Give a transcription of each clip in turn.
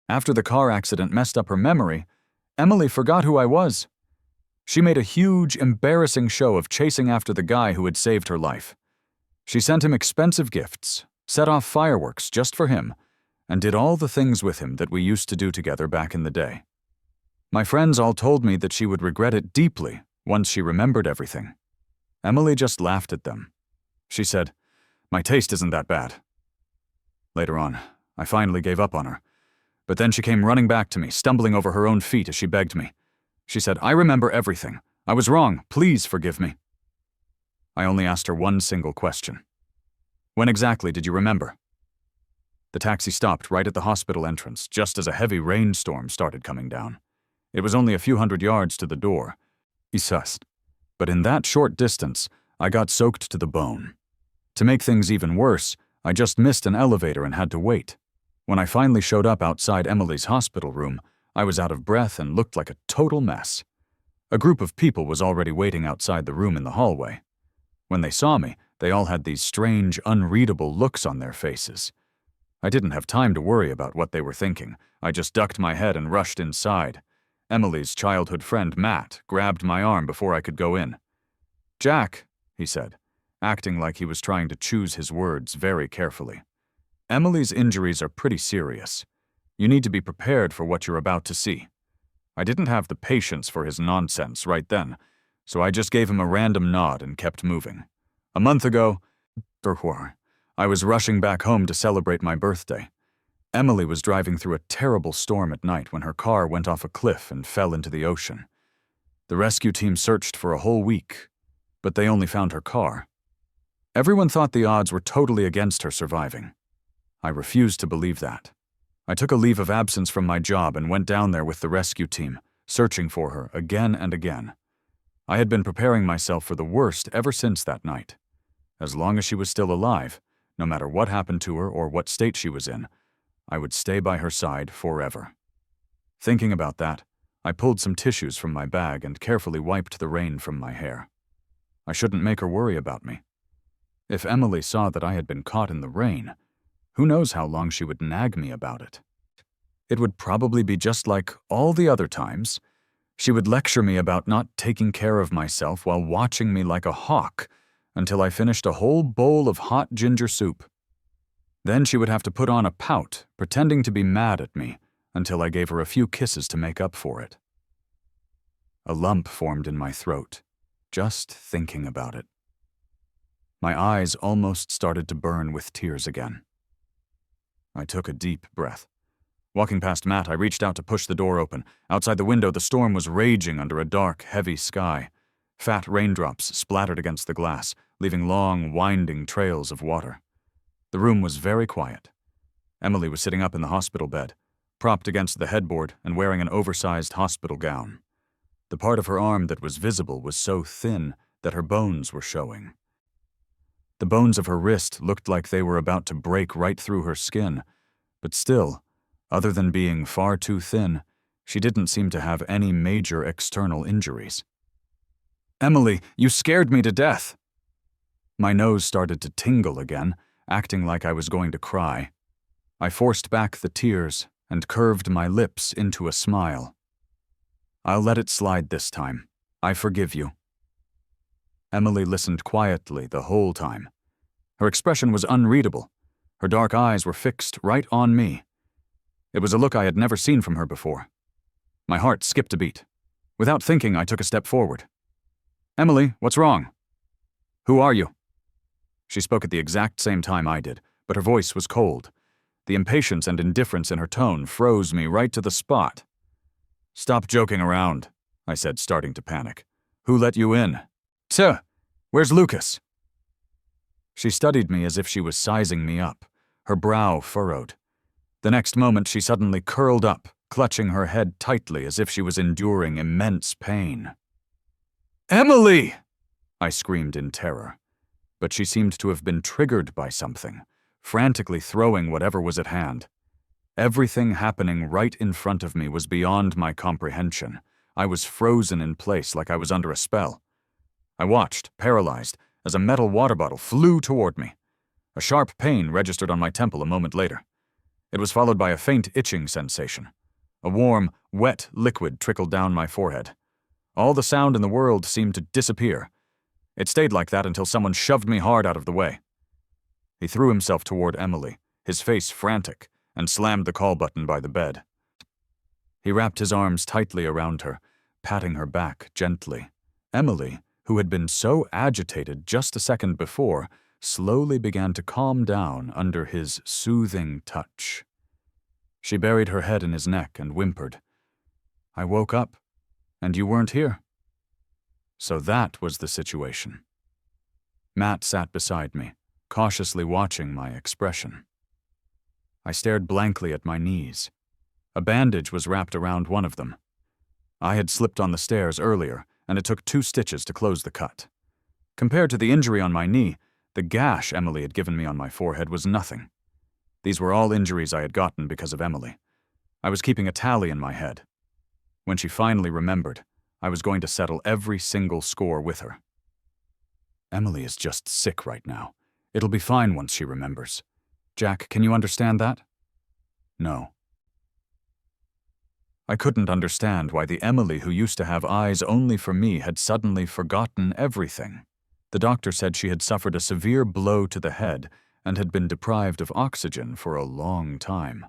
After the car accident messed up her memory, Emily forgot who I was. She made a huge, embarrassing show of chasing after the guy who had saved her life. She sent him expensive gifts, set off fireworks just for him, and did all the things with him that we used to do together back in the day. My friends all told me that she would regret it deeply once she remembered everything. Emily just laughed at them. She said, "My taste isn't that bad." Later on, I finally gave up on her, but then she came running back to me, stumbling over her own feet as she begged me. She said, "I remember everything. I was wrong. Please forgive me." I only asked her one single question. "When exactly did you remember?" The taxi stopped right at the hospital entrance, just as a heavy rainstorm started coming down. It was only a few hundred yards to the door. But in that short distance, I got soaked to the bone. To make things even worse, I just missed an elevator and had to wait. When I finally showed up outside Emily's hospital room, I was out of breath and looked like a total mess. A group of people was already waiting outside the room in the hallway. When they saw me, they all had these strange, unreadable looks on their faces. I didn't have time to worry about what they were thinking. I just ducked my head and rushed inside. Emily's childhood friend, Matt, grabbed my arm before I could go in. "Jack," he said, acting like he was trying to choose his words very carefully. "Emily's injuries are pretty serious. You need to be prepared for what you're about to see." I didn't have the patience for his nonsense right then, so I just gave him a random nod and kept moving. A month ago, I was rushing back home to celebrate my birthday. Emily was driving through a terrible storm at night when her car went off a cliff and fell into the ocean. The rescue team searched for a whole week, but they only found her car. Everyone thought the odds were totally against her surviving. I refused to believe that. I took a leave of absence from my job and went down there with the rescue team, searching for her again and again. I had been preparing myself for the worst ever since that night. As long as she was still alive, no matter what happened to her or what state she was in, I would stay by her side forever. Thinking about that, I pulled some tissues from my bag and carefully wiped the rain from my hair. I shouldn't make her worry about me. If Emily saw that I had been caught in the rain, who knows how long she would nag me about it. It would probably be just like all the other times. She would lecture me about not taking care of myself while watching me like a hawk until I finished a whole bowl of hot ginger soup. Then she would have to put on a pout, pretending to be mad at me, until I gave her a few kisses to make up for it. A lump formed in my throat, just thinking about it. My eyes almost started to burn with tears again. I took a deep breath. Walking past Matt, I reached out to push the door open. Outside the window, the storm was raging under a dark, heavy sky. Fat raindrops splattered against the glass, leaving long, winding trails of water. The room was very quiet. Emily was sitting up in the hospital bed, propped against the headboard and wearing an oversized hospital gown. The part of her arm that was visible was so thin that her bones were showing. The bones of her wrist looked like they were about to break right through her skin, but still, other than being far too thin, she didn't seem to have any major external injuries. "Emily, you scared me to death." My nose started to tingle again, acting like I was going to cry. I forced back the tears and curved my lips into a smile. "I'll let it slide this time. I forgive you." Emily listened quietly the whole time. Her expression was unreadable. Her dark eyes were fixed right on me. It was a look I had never seen from her before. My heart skipped a beat. Without thinking, I took a step forward. "Emily, what's wrong?" "Who are you?" She spoke at the exact same time I did, but her voice was cold. The impatience and indifference in her tone froze me right to the spot. "Stop joking around," I said, starting to panic. "Who let you in?" "Tuh! Where's Lucas?" She studied me as if she was sizing me up, her brow furrowed. The next moment she suddenly curled up, clutching her head tightly as if she was enduring immense pain. "Emily!" I screamed in terror. But she seemed to have been triggered by something, frantically throwing whatever was at hand. Everything happening right in front of me was beyond my comprehension. I was frozen in place like I was under a spell. I watched, paralyzed, as a metal water bottle flew toward me. A sharp pain registered on my temple a moment later. It was followed by a faint itching sensation. A warm, wet liquid trickled down my forehead. All the sound in the world seemed to disappear. It stayed like that until someone shoved me hard out of the way. He threw himself toward Emily, his face frantic, and slammed the call button by the bed. He wrapped his arms tightly around her, patting her back gently. Emily, who had been so agitated just a second before, slowly began to calm down under his soothing touch. She buried her head in his neck and whimpered. "I woke up, and you weren't here." So that was the situation. Matt sat beside me, cautiously watching my expression. I stared blankly at my knees. A bandage was wrapped around one of them. I had slipped on the stairs earlier, and it took 2 stitches to close the cut. Compared to the injury on my knee, the gash Emily had given me on my forehead was nothing. These were all injuries I had gotten because of Emily. I was keeping a tally in my head. When she finally remembered, I was going to settle every single score with her. Emily is just sick right now. It'll be fine once she remembers. Jack, can you understand that? No. I couldn't understand why the Emily who used to have eyes only for me had suddenly forgotten everything. The doctor said she had suffered a severe blow to the head and had been deprived of oxygen for a long time.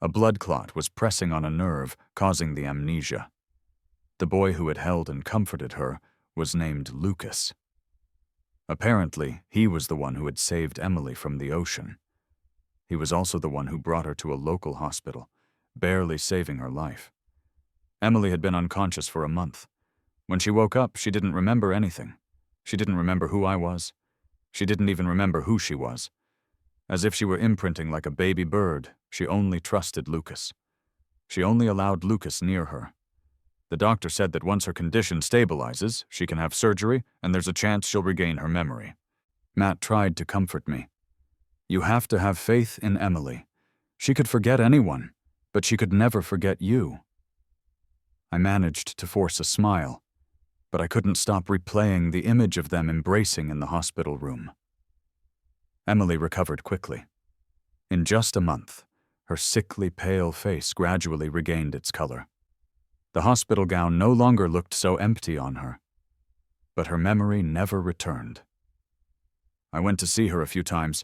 A blood clot was pressing on a nerve, causing the amnesia. The boy who had held and comforted her was named Lucas. Apparently, he was the one who had saved Emily from the ocean. He was also the one who brought her to a local hospital, barely saving her life. Emily had been unconscious for a month. When she woke up, she didn't remember anything. She didn't remember who I was. She didn't even remember who she was. As if she were imprinting like a baby bird, she only trusted Lucas. She only allowed Lucas near her. The doctor said that once her condition stabilizes, she can have surgery and there's a chance she'll regain her memory. Matt tried to comfort me. You have to have faith in Emily. She could forget anyone, but she could never forget you. I managed to force a smile, but I couldn't stop replaying the image of them embracing in the hospital room. Emily recovered quickly. In just a month, her sickly pale face gradually regained its color. The hospital gown no longer looked so empty on her, but her memory never returned. I went to see her a few times.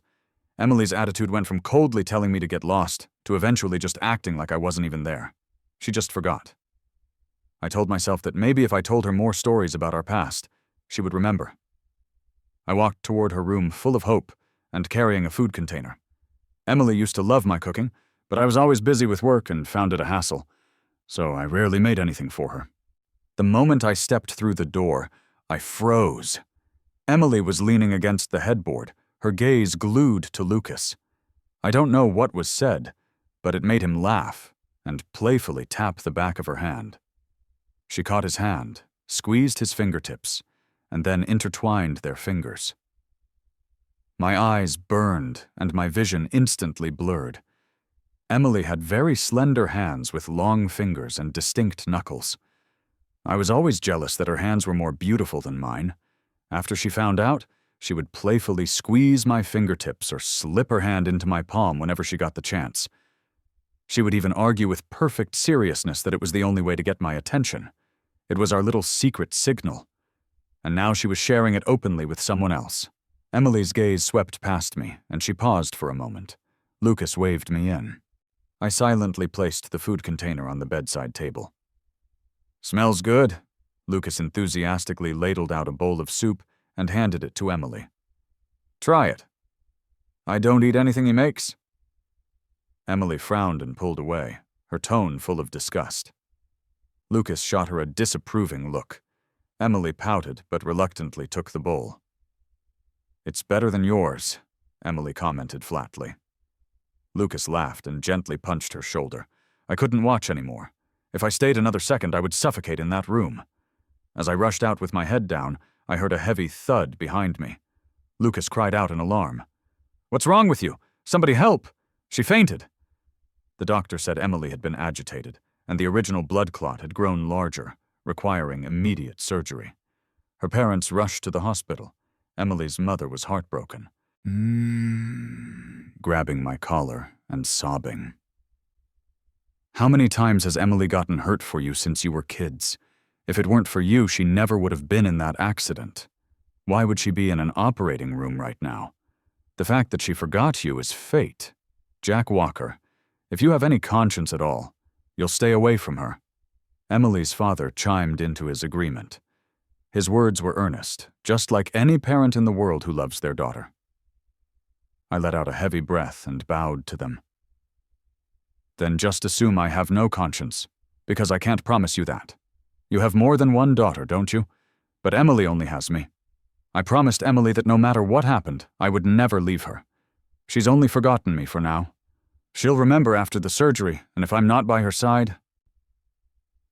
Emily's attitude went from coldly telling me to get lost to eventually just acting like I wasn't even there. She just forgot. I told myself that maybe if I told her more stories about our past, she would remember. I walked toward her room full of hope and carrying a food container. Emily used to love my cooking, but I was always busy with work and found it a hassle, so I rarely made anything for her. The moment I stepped through the door, I froze. Emily was leaning against the headboard, her gaze glued to Lucas. I don't know what was said, but it made him laugh and playfully tap the back of her hand. She caught his hand, squeezed his fingertips, and then intertwined their fingers. My eyes burned and my vision instantly blurred. Emily had very slender hands with long fingers and distinct knuckles. I was always jealous that her hands were more beautiful than mine. After she found out, she would playfully squeeze my fingertips or slip her hand into my palm whenever she got the chance. She would even argue with perfect seriousness that it was the only way to get my attention. It was our little secret signal. And now she was sharing it openly with someone else. Emily's gaze swept past me, and she paused for a moment. Lucas waved me in. I silently placed the food container on the bedside table. "Smells good." Lucas enthusiastically ladled out a bowl of soup and handed it to Emily. "Try it." "I don't eat anything he makes." Emily frowned and pulled away, her tone full of disgust. Lucas shot her a disapproving look. Emily pouted but reluctantly took the bowl. "It's better than yours," Emily commented flatly. Lucas laughed and gently punched her shoulder. I couldn't watch anymore. If I stayed another second, I would suffocate in that room. As I rushed out with my head down, I heard a heavy thud behind me. Lucas cried out in alarm. "What's wrong with you? Somebody help! She fainted!" The doctor said Emily had been agitated, and the original blood clot had grown larger, requiring immediate surgery. Her parents rushed to the hospital. Emily's mother was heartbroken. Grabbing my collar and sobbing. How many times has Emily gotten hurt for you since you were kids? If it weren't for you, she never would have been in that accident. Why would she be in an operating room right now? The fact that she forgot you is fate. Jack Walker, if you have any conscience at all, you'll stay away from her. Emily's father chimed into his agreement. His words were earnest, just like any parent in the world who loves their daughter. I let out a heavy breath and bowed to them. Then just assume I have no conscience, because I can't promise you that. You have more than one daughter, don't you? But Emily only has me. I promised Emily that no matter what happened, I would never leave her. She's only forgotten me for now. She'll remember after the surgery, and if I'm not by her side,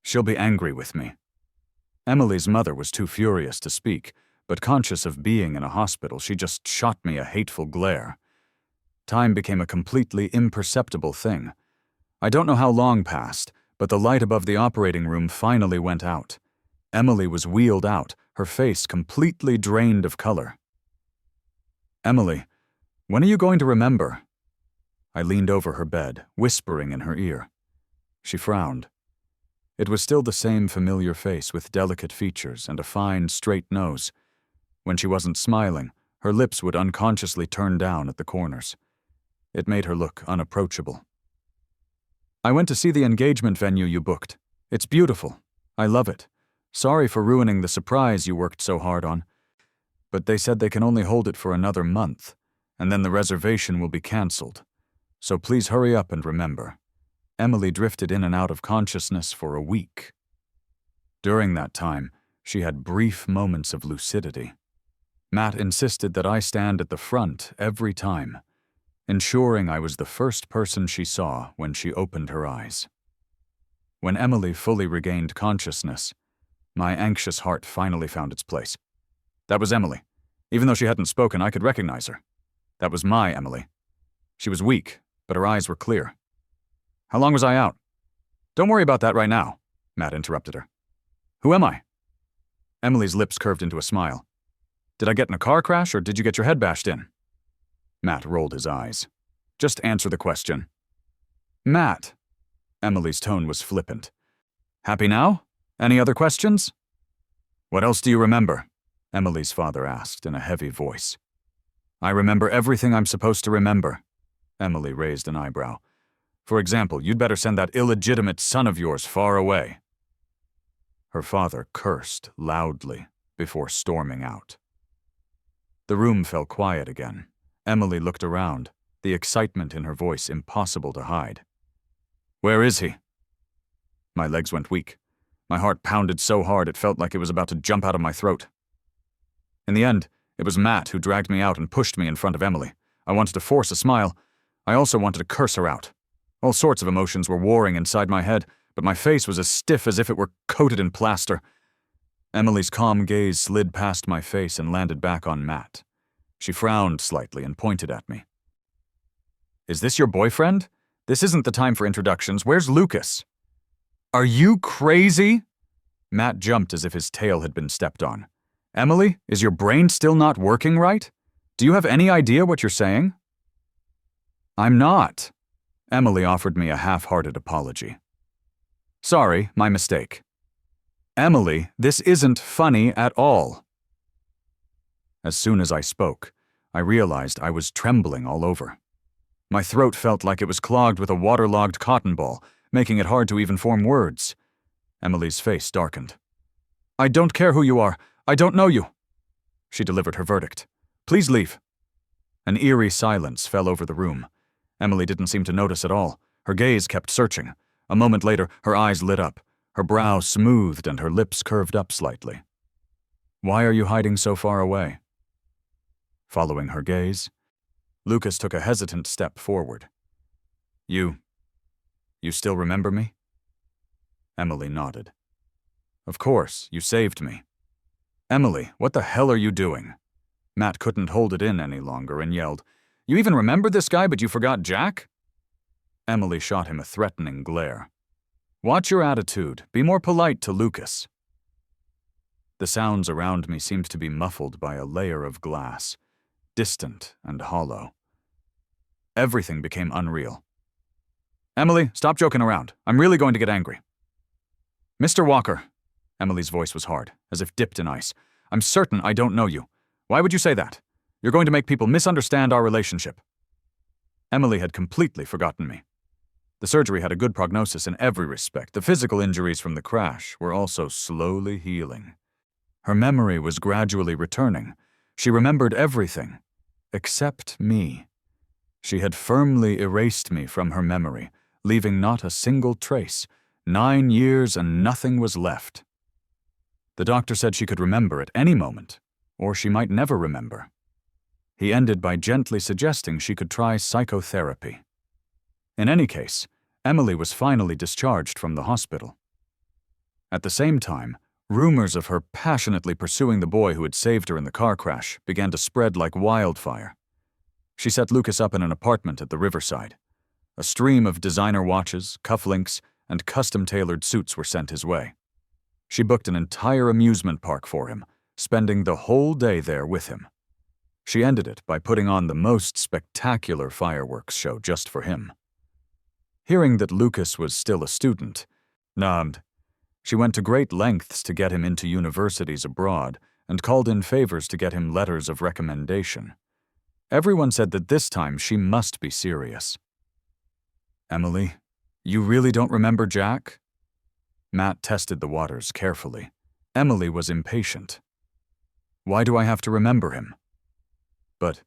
she'll be angry with me. Emily's mother was too furious to speak, but conscious of being in a hospital, she just shot me a hateful glare. Time became a completely imperceptible thing. I don't know how long passed, but the light above the operating room finally went out. Emily was wheeled out, her face completely drained of color. Emily, when are you going to remember? I leaned over her bed, whispering in her ear. She frowned. It was still the same familiar face with delicate features and a fine, straight nose. When she wasn't smiling, her lips would unconsciously turn down at the corners. It made her look unapproachable. I went to see the engagement venue you booked. It's beautiful. I love it. Sorry for ruining the surprise you worked so hard on. But they said they can only hold it for another month, and then the reservation will be canceled. So please hurry up and remember. Emily drifted in and out of consciousness for a week. During that time, she had brief moments of lucidity. Matt insisted that I stand at the front every time, ensuring I was the first person she saw when she opened her eyes. When Emily fully regained consciousness, my anxious heart finally found its place. That was Emily. Even though she hadn't spoken, I could recognize her. That was my Emily. She was weak, but her eyes were clear. How long was I out? Don't worry about that right now, Matt interrupted her. Who am I? Emily's lips curved into a smile. Did I get in a car crash or did you get your head bashed in? Matt rolled his eyes. Just answer the question. Matt. Emily's tone was flippant. Happy now? Any other questions? What else do you remember? Emily's father asked in a heavy voice. I remember everything I'm supposed to remember. Emily raised an eyebrow. For example, you'd better send that illegitimate son of yours far away. Her father cursed loudly before storming out. The room fell quiet again. Emily looked around, the excitement in her voice impossible to hide. Where is he? My legs went weak. My heart pounded so hard it felt like it was about to jump out of my throat. In the end, it was Matt who dragged me out and pushed me in front of Emily. I wanted to force a smile. I also wanted to curse her out. All sorts of emotions were warring inside my head, but my face was as stiff as if it were coated in plaster. Emily's calm gaze slid past my face and landed back on Matt. She frowned slightly and pointed at me. Is this your boyfriend? This isn't the time for introductions. Where's Lucas? Are you crazy? Matt jumped as if his tail had been stepped on. Emily, is your brain still not working right? Do you have any idea what you're saying? I'm not. Emily offered me a half-hearted apology. Sorry, my mistake. Emily, this isn't funny at all. As soon as I spoke, I realized I was trembling all over. My throat felt like it was clogged with a waterlogged cotton ball, making it hard to even form words. Emily's face darkened. I don't care who you are. I don't know you. She delivered her verdict. Please leave. An eerie silence fell over the room. Emily didn't seem to notice at all. Her gaze kept searching. A moment later, her eyes lit up. Her brow smoothed and her lips curved up slightly. Why are you hiding so far away? Following her gaze, Lucas took a hesitant step forward. You still remember me? Emily nodded. Of course, you saved me. Emily, what the hell are you doing? Matt couldn't hold it in any longer and yelled, You even remember this guy, but you forgot Jack? Emily shot him a threatening glare. Watch your attitude. Be more polite to Lucas. The sounds around me seemed to be muffled by a layer of glass. distant and hollow. Everything became unreal. "Emily, stop joking around. I'm really going to get angry." "Mr. Walker," Emily's voice was hard, as if dipped in ice, "I'm certain I don't know you. Why would you say that? You're going to make people misunderstand our relationship." Emily had completely forgotten me. The surgery had a good prognosis in every respect. The physical injuries from the crash were also slowly healing. Her memory was gradually returning. She remembered everything, except me. She had firmly erased me from her memory, leaving not a single trace. 9 years and nothing was left. The doctor said she could remember at any moment, or she might never remember. He ended by gently suggesting she could try psychotherapy. In any case, Emily was finally discharged from the hospital. At the same time, rumors of her passionately pursuing the boy who had saved her in the car crash began to spread like wildfire. She set Lucas up in an apartment at the riverside. A stream of designer watches, cufflinks, and custom-tailored suits were sent his way. She booked an entire amusement park for him, spending the whole day there with him. She ended it by putting on the most spectacular fireworks show just for him. Hearing that Lucas was still a student, she went to great lengths to get him into universities abroad and called in favors to get him letters of recommendation. Everyone said that this time she must be serious. "Emily, you really don't remember Jack?" Matt tested the waters carefully. Emily was impatient. "Why do I have to remember him?" But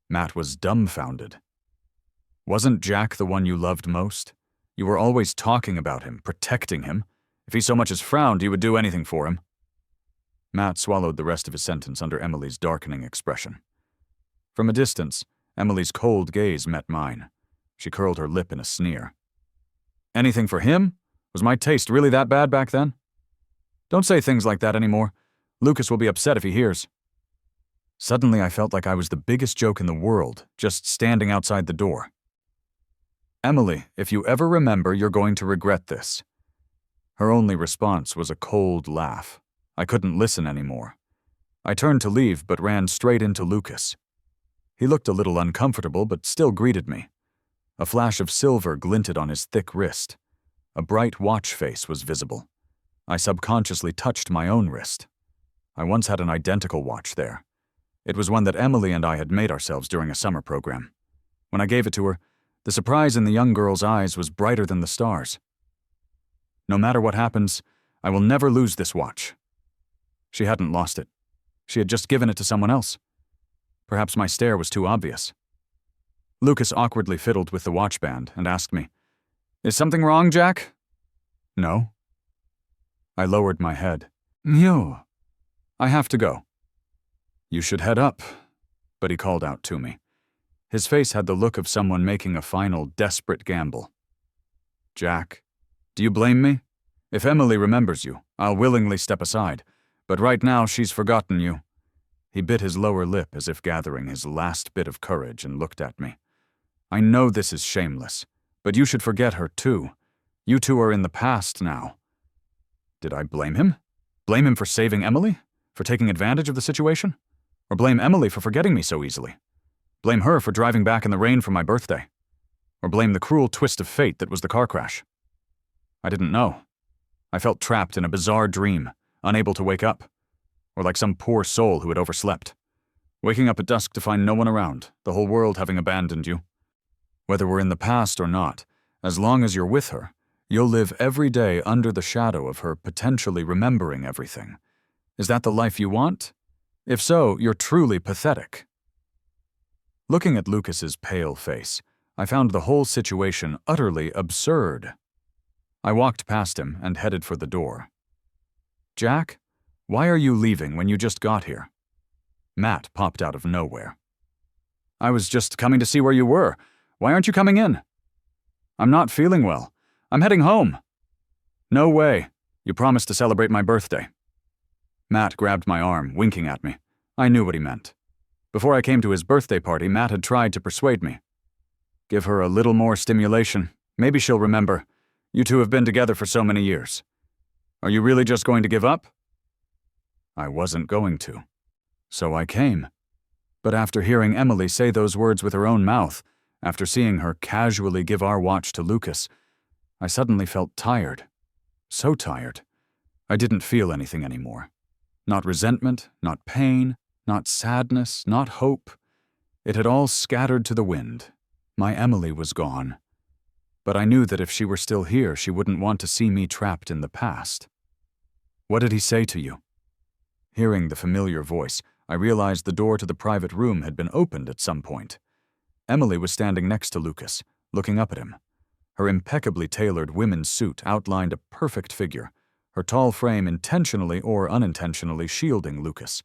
Matt was dumbfounded. "Wasn't Jack the one you loved most? You were always talking about him, protecting him. If he so much as frowned, you would do anything for him." Matt swallowed the rest of his sentence under Emily's darkening expression. From a distance, Emily's cold gaze met mine. She curled her lip in a sneer. "Anything for him? Was my taste really that bad back then? Don't say things like that anymore. Lucas will be upset if he hears." Suddenly I felt like I was the biggest joke in the world, just standing outside the door. "Emily, if you ever remember, you're going to regret this." Her only response was a cold laugh. I couldn't listen anymore. I turned to leave, but ran straight into Lucas. He looked a little uncomfortable, but still greeted me. A flash of silver glinted on his thick wrist. A bright watch face was visible. I subconsciously touched my own wrist. I once had an identical watch there. It was one that Emily and I had made ourselves during a summer program. When I gave it to her, the surprise in the young girl's eyes was brighter than the stars. "No matter what happens, I will never lose this watch." She hadn't lost it. She had just given it to someone else. Perhaps my stare was too obvious. Lucas awkwardly fiddled with the watch band and asked me, "Is something wrong, Jack?" "No." I lowered my head. "No. I have to go." "You should head up," but he called out to me. His face had the look of someone making a final, desperate gamble. "Jack, do you blame me? If Emily remembers you, I'll willingly step aside, but right now she's forgotten you." He bit his lower lip as if gathering his last bit of courage and looked at me. "I know this is shameless, but you should forget her too. You two are in the past now." Did I blame him? Blame him for saving Emily? For taking advantage of the situation? Or blame Emily for forgetting me so easily? Blame her for driving back in the rain for my birthday? Or blame the cruel twist of fate that was the car crash? I didn't know. I felt trapped in a bizarre dream, unable to wake up. Or like some poor soul who had overslept. Waking up at dusk to find no one around, the whole world having abandoned you. Whether we're in the past or not, as long as you're with her, you'll live every day under the shadow of her potentially remembering everything. Is that the life you want? If so, you're truly pathetic. Looking at Lucas's pale face, I found the whole situation utterly absurd. I walked past him and headed for the door. "Jack? Why are you leaving when you just got here?" Matt popped out of nowhere. "I was just coming to see where you were. Why aren't you coming in?" "I'm not feeling well. I'm heading home." "No way. You promised to celebrate my birthday." Matt grabbed my arm, winking at me. I knew what he meant. Before I came to his birthday party, Matt had tried to persuade me. "Give her a little more stimulation. Maybe she'll remember. You two have been together for so many years. Are you really just going to give up?" I wasn't going to. So I came. But after hearing Emily say those words with her own mouth, after seeing her casually give our watch to Lucas, I suddenly felt tired. So tired. I didn't feel anything anymore. Not resentment, not pain, not sadness, not hope. It had all scattered to the wind. My Emily was gone. But I knew that if she were still here, she wouldn't want to see me trapped in the past. "What did he say to you?" Hearing the familiar voice, I realized the door to the private room had been opened at some point. Emily was standing next to Lucas, looking up at him. Her impeccably tailored women's suit outlined a perfect figure, her tall frame intentionally or unintentionally shielding Lucas.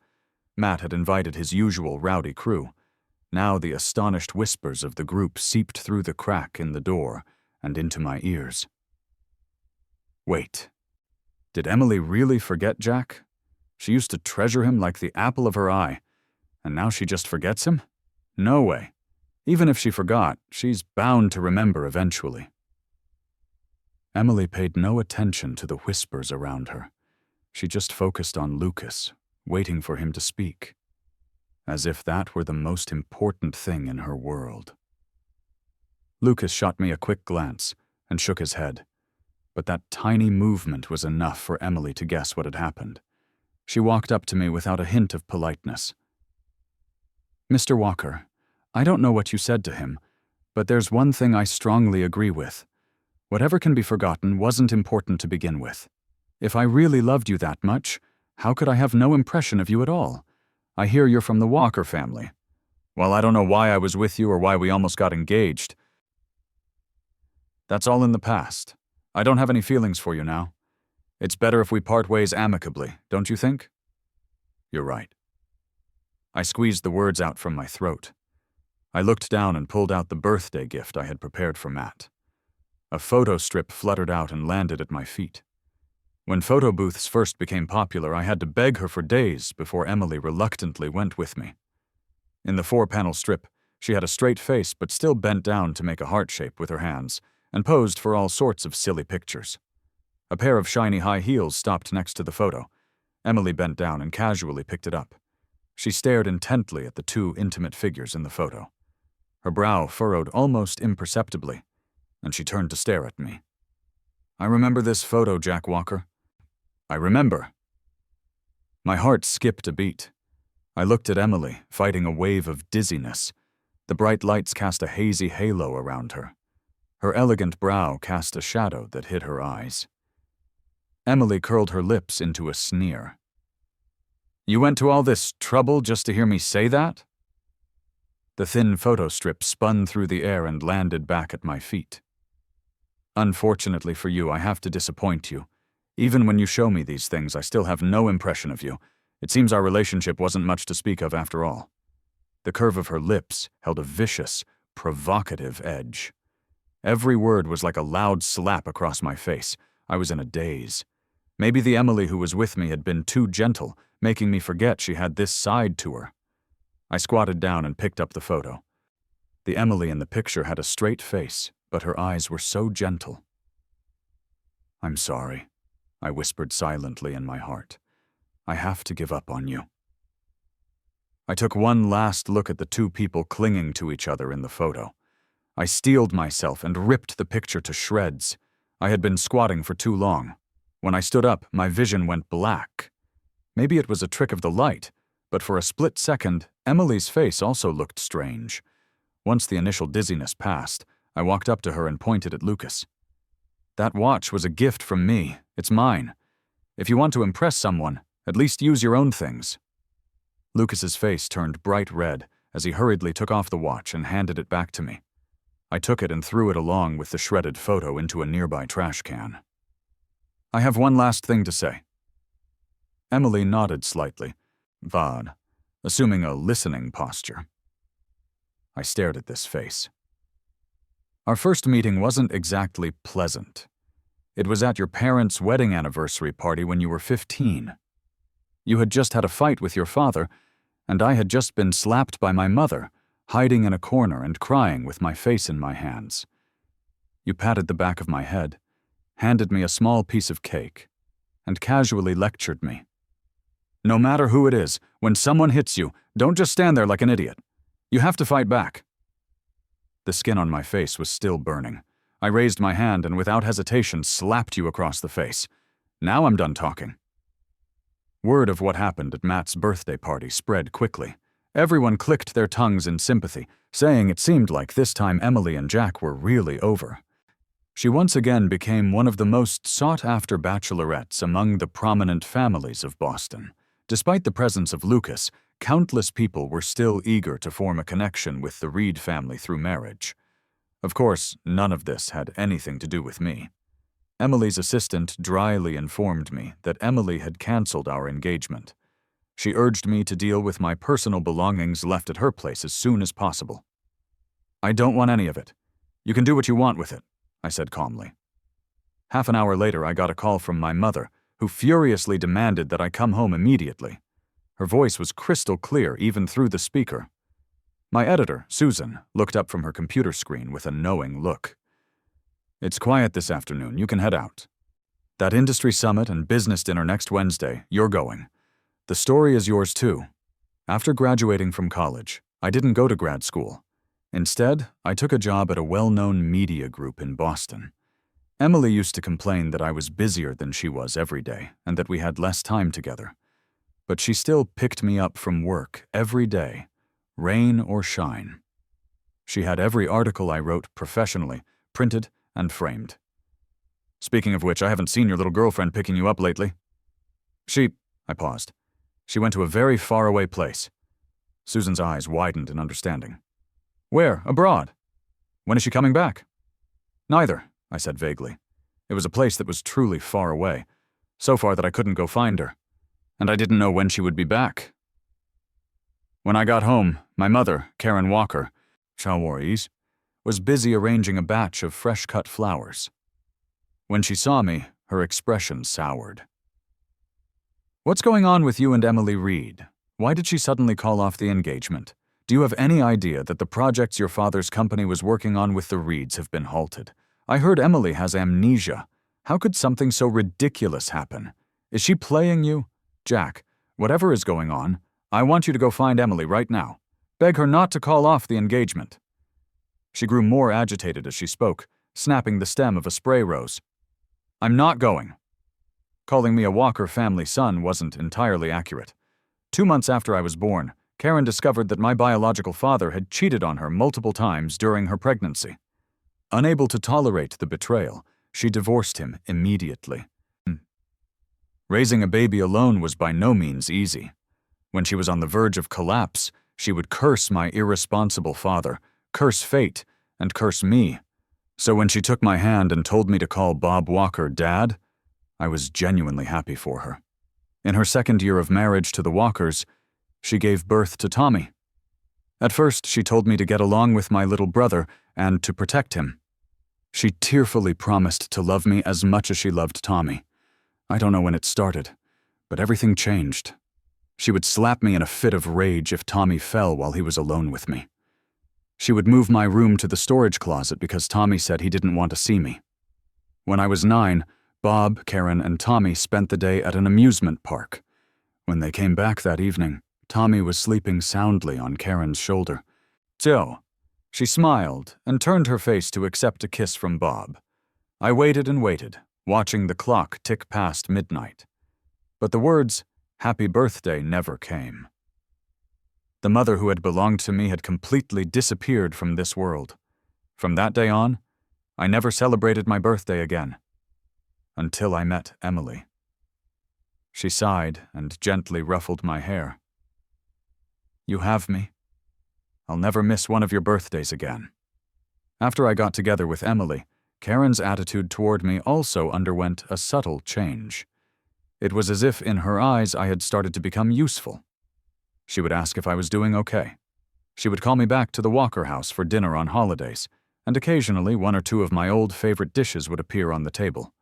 Matt had invited his usual rowdy crew. Now the astonished whispers of the group seeped through the crack in the door and into my ears. Wait. Did Emily really forget Jack? She used to treasure him like the apple of her eye, and now she just forgets him? No way. Even if she forgot, she's bound to remember eventually. Emily paid no attention to the whispers around her. She just focused on Lucas, waiting for him to speak, as if that were the most important thing in her world. Lucas shot me a quick glance and shook his head, but that tiny movement was enough for Emily to guess what had happened. She walked up to me without a hint of politeness. "Mr. Walker, I don't know what you said to him, but there's one thing I strongly agree with. Whatever can be forgotten wasn't important to begin with. If I really loved you that much, how could I have no impression of you at all? I hear you're from the Walker family. Well, I don't know why I was with you or why we almost got engaged. That's all in the past. I don't have any feelings for you now. It's better if we part ways amicably, don't you think?" "You're right." I squeezed the words out from my throat. I looked down and pulled out the birthday gift I had prepared for Matt. A photo strip fluttered out and landed at my feet. When photo booths first became popular, I had to beg her for days before Emily reluctantly went with me. In the 4-panel strip, she had a straight face but still bent down to make a heart shape with her hands and posed for all sorts of silly pictures. A pair of shiny high heels stopped next to the photo. Emily bent down and casually picked it up. She stared intently at the two intimate figures in the photo. Her brow furrowed almost imperceptibly, and she turned to stare at me. "I remember this photo, Jack Walker. I remember." My heart skipped a beat. I looked at Emily, fighting a wave of dizziness. The bright lights cast a hazy halo around her. Her elegant brow cast a shadow that hid her eyes. Emily curled her lips into a sneer. "You went to all this trouble just to hear me say that?" The thin photo strip spun through the air and landed back at my feet. "Unfortunately for you, I have to disappoint you. Even when you show me these things, I still have no impression of you. It seems our relationship wasn't much to speak of after all." The curve of her lips held a vicious, provocative edge. Every word was like a loud slap across my face. I was in a daze. Maybe the Emily who was with me had been too gentle, making me forget she had this side to her. I squatted down and picked up the photo. The Emily in the picture had a straight face, but her eyes were so gentle. "I'm sorry," I whispered silently in my heart. "I have to give up on you." I took one last look at the two people clinging to each other in the photo. I steeled myself and ripped the picture to shreds. I had been squatting for too long. When I stood up, my vision went black. Maybe it was a trick of the light, but for a split second, Emily's face also looked strange. Once the initial dizziness passed, I walked up to her and pointed at Lucas. "That watch was a gift from me. It's mine. If you want to impress someone, at least use your own things." Lucas's face turned bright red as he hurriedly took off the watch and handed it back to me. I took it and threw it along with the shredded photo into a nearby trash can. "I have one last thing to say." Emily nodded slightly, Vod, assuming a listening posture. I stared at this face. "Our first meeting wasn't exactly pleasant. It was at your parents' wedding anniversary party when you were 15. You had just had a fight with your father, and I had just been slapped by my mother, hiding in a corner and crying with my face in my hands. You patted the back of my head, handed me a small piece of cake, and casually lectured me. No matter who it is, when someone hits you, don't just stand there like an idiot. You have to fight back." The skin on my face was still burning. I raised my hand and without hesitation slapped you across the face. Now I'm done talking. Word of what happened at Matt's birthday party spread quickly. Everyone clicked their tongues in sympathy, saying it seemed like this time Emily and Jack were really over. She once again became one of the most sought-after bachelorettes among the prominent families of Boston. Despite the presence of Lucas, countless people were still eager to form a connection with the Reed family through marriage. Of course, none of this had anything to do with me. Emily's assistant dryly informed me that Emily had canceled our engagement. She urged me to deal with my personal belongings left at her place as soon as possible. "I don't want any of it. You can do what you want with it," I said calmly. Half an hour later, I got a call from my mother, who furiously demanded that I come home immediately. Her voice was crystal clear even through the speaker. My editor, Susan, looked up from her computer screen with a knowing look. "It's quiet this afternoon. You can head out. That industry summit and business dinner next Wednesday, you're going. The story is yours too. After graduating from college, I didn't go to grad school. Instead, I took a job at a well-known media group in Boston. Emily used to complain that I was busier than she was every day and that we had less time together. But she still picked me up from work every day, rain or shine. She had every article I wrote professionally, printed and framed. Speaking of which, I haven't seen your little girlfriend picking you up lately." I paused. "She went to a very faraway place." Susan's eyes widened in understanding. "Where? Abroad? When is she coming back?" "Neither," I said vaguely. It was a place that was truly far away, so far that I couldn't go find her, and I didn't know when she would be back. When I got home, my mother, Karen Walker, was busy arranging a batch of fresh-cut flowers. When she saw me, her expression soured. "What's going on with you and Emily Reed? Why did she suddenly call off the engagement? Do you have any idea that the projects your father's company was working on with the Reeds have been halted? I heard Emily has amnesia. How could something so ridiculous happen? Is she playing you? Jack, whatever is going on, I want you to go find Emily right now. Beg her not to call off the engagement." She grew more agitated as she spoke, snapping the stem of a spray rose. "I'm not going." Calling me a Walker family son wasn't entirely accurate. 2 months after I was born, Karen discovered that my biological father had cheated on her multiple times during her pregnancy. Unable to tolerate the betrayal, she divorced him immediately. Raising a baby alone was by no means easy. When she was on the verge of collapse, she would curse my irresponsible father, curse fate, and curse me. So when she took my hand and told me to call Bob Walker Dad, I was genuinely happy for her. In her second year of marriage to the Walkers, she gave birth to Tommy. At first, she told me to get along with my little brother and to protect him. She tearfully promised to love me as much as she loved Tommy. I don't know when it started, but everything changed. She would slap me in a fit of rage if Tommy fell while he was alone with me. She would move my room to the storage closet because Tommy said he didn't want to see me. When I was 9, Bob, Karen, and Tommy spent the day at an amusement park. When they came back that evening, Tommy was sleeping soundly on Karen's shoulder. "Joe." She smiled and turned her face to accept a kiss from Bob. I waited and waited, watching the clock tick past midnight. But the words, "Happy birthday," never came. The mother who had belonged to me had completely disappeared from this world. From that day on, I never celebrated my birthday again. Until I met Emily. She sighed and gently ruffled my hair. "You have me. I'll never miss one of your birthdays again." After I got together with Emily, Karen's attitude toward me also underwent a subtle change. It was as if in her eyes I had started to become useful. She would ask if I was doing okay. She would call me back to the Walker house for dinner on holidays, and occasionally 1 or 2 of my old favorite dishes would appear on the table.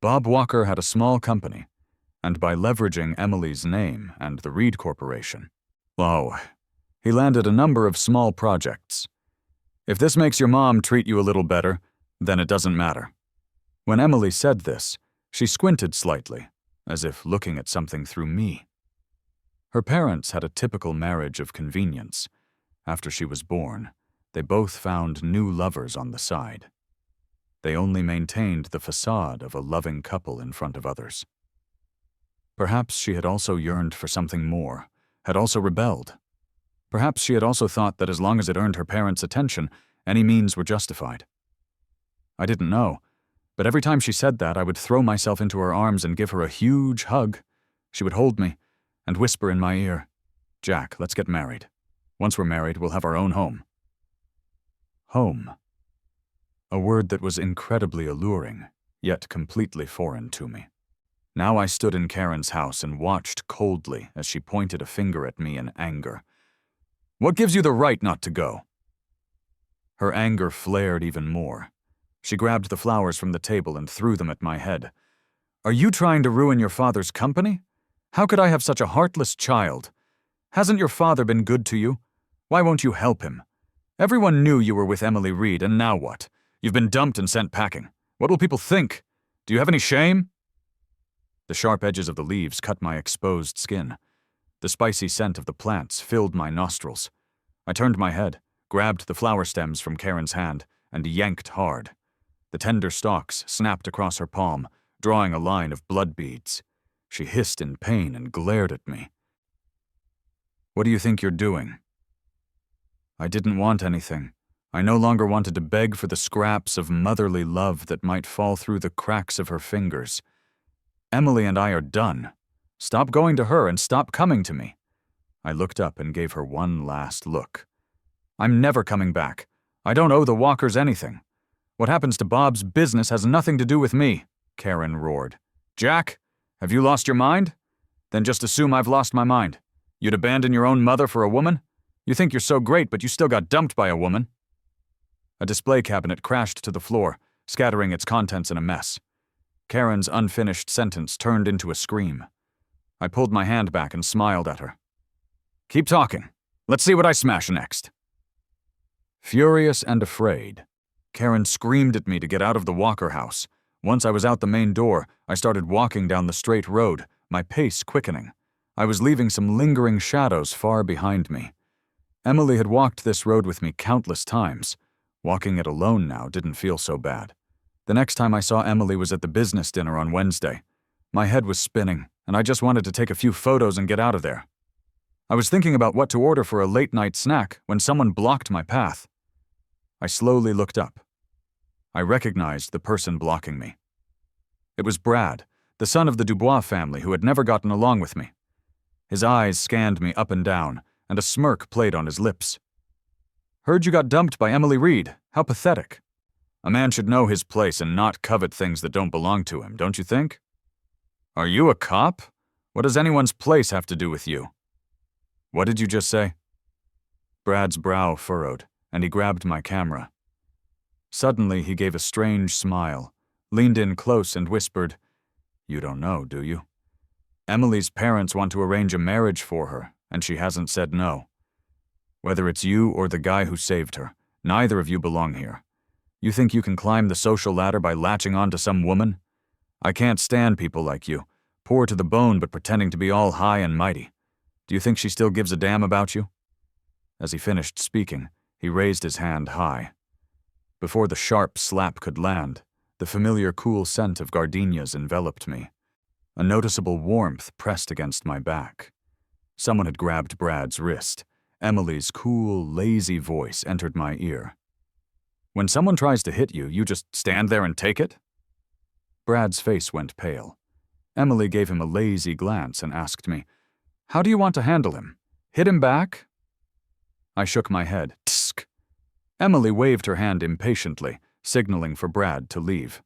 Bob Walker had a small company, and by leveraging Emily's name and the Reed Corporation, he landed a number of small projects. "If this makes your mom treat you a little better, then it doesn't matter." When Emily said this, she squinted slightly, as if looking at something through me. Her parents had a typical marriage of convenience. After she was born, they both found new lovers on the side. They only maintained the facade of a loving couple in front of others. Perhaps she had also yearned for something more, had also rebelled. Perhaps she had also thought that as long as it earned her parents' attention, any means were justified. I didn't know, but every time she said that, I would throw myself into her arms and give her a huge hug. She would hold me and whisper in my ear, "Jack, let's get married. Once we're married, we'll have our own home." Home. A word that was incredibly alluring, yet completely foreign to me. Now I stood in Karen's house and watched coldly as she pointed a finger at me in anger. "What gives you the right not to go?" Her anger flared even more. She grabbed the flowers from the table and threw them at my head. "Are you trying to ruin your father's company? How could I have such a heartless child? Hasn't your father been good to you? Why won't you help him? Everyone knew you were with Emily Reed, and now what? You've been dumped and sent packing. What will people think? Do you have any shame?" The sharp edges of the leaves cut my exposed skin. The spicy scent of the plants filled my nostrils. I turned my head, grabbed the flower stems from Karen's hand, and yanked hard. The tender stalks snapped across her palm, drawing a line of blood beads. She hissed in pain and glared at me. "What do you think you're doing?" I didn't want anything. I no longer wanted to beg for the scraps of motherly love that might fall through the cracks of her fingers. Emily and I are done. Stop going to her and stop coming to me. I looked up and gave her one last look. "I'm never coming back. I don't owe the Walkers anything. What happens to Bob's business has nothing to do with me," Karen roared. "Jack, have you lost your mind? Then just assume I've lost my mind. You'd abandon your own mother for a woman? You think you're so great, but you still got dumped by a woman." A display cabinet crashed to the floor, scattering its contents in a mess. Karen's unfinished sentence turned into a scream. I pulled my hand back and smiled at her. "Keep talking. Let's see what I smash next." Furious and afraid, Karen screamed at me to get out of the Walker house. Once I was out the main door, I started walking down the straight road, my pace quickening. I was leaving some lingering shadows far behind me. Emily had walked this road with me countless times. Walking it alone now didn't feel so bad. The next time I saw Emily was at the business dinner on Wednesday. My head was spinning, and I just wanted to take a few photos and get out of there. I was thinking about what to order for a late-night snack when someone blocked my path. I slowly looked up. I recognized the person blocking me. It was Brad, the son of the Dubois family who had never gotten along with me. His eyes scanned me up and down, and a smirk played on his lips. "Heard you got dumped by Emily Reed. How pathetic. A man should know his place and not covet things that don't belong to him, don't you think? Are you a cop? What does anyone's place have to do with you?" "What did you just say?" Brad's brow furrowed, and he grabbed my camera. Suddenly, he gave a strange smile, leaned in close and whispered, "You don't know, do you? Emily's parents want to arrange a marriage for her, and she hasn't said no. Whether it's you or the guy who saved her, neither of you belong here. You think you can climb the social ladder by latching on to some woman? I can't stand people like you, poor to the bone but pretending to be all high and mighty. Do you think she still gives a damn about you?" As he finished speaking, he raised his hand high. Before the sharp slap could land, the familiar cool scent of gardenias enveloped me. A noticeable warmth pressed against my back. Someone had grabbed Brad's wrist. Emily's cool, lazy voice entered my ear. "When someone tries to hit you, you just stand there and take it?" Brad's face went pale. Emily gave him a lazy glance and asked me, "How do you want to handle him? Hit him back?" I shook my head. Tsk. Emily waved her hand impatiently, signaling for Brad to leave.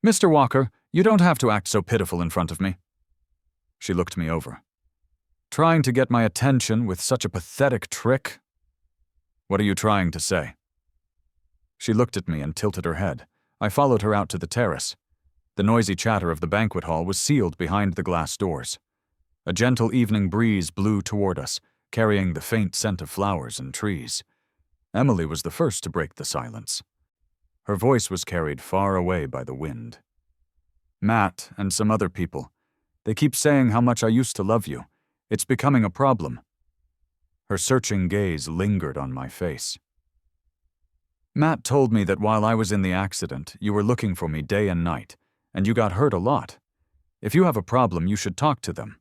"Mr. Walker, you don't have to act so pitiful in front of me." She looked me over. "Trying to get my attention with such a pathetic trick?" "What are you trying to say?" She looked at me and tilted her head. I followed her out to the terrace. The noisy chatter of the banquet hall was sealed behind the glass doors. A gentle evening breeze blew toward us, carrying the faint scent of flowers and trees. Emily was the first to break the silence. Her voice was carried far away by the wind. "Matt and some other people, they keep saying how much I used to love you. It's becoming a problem." Her searching gaze lingered on my face. "Matt told me that while I was in the accident, you were looking for me day and night, and you got hurt a lot. If you have a problem, you should talk to them.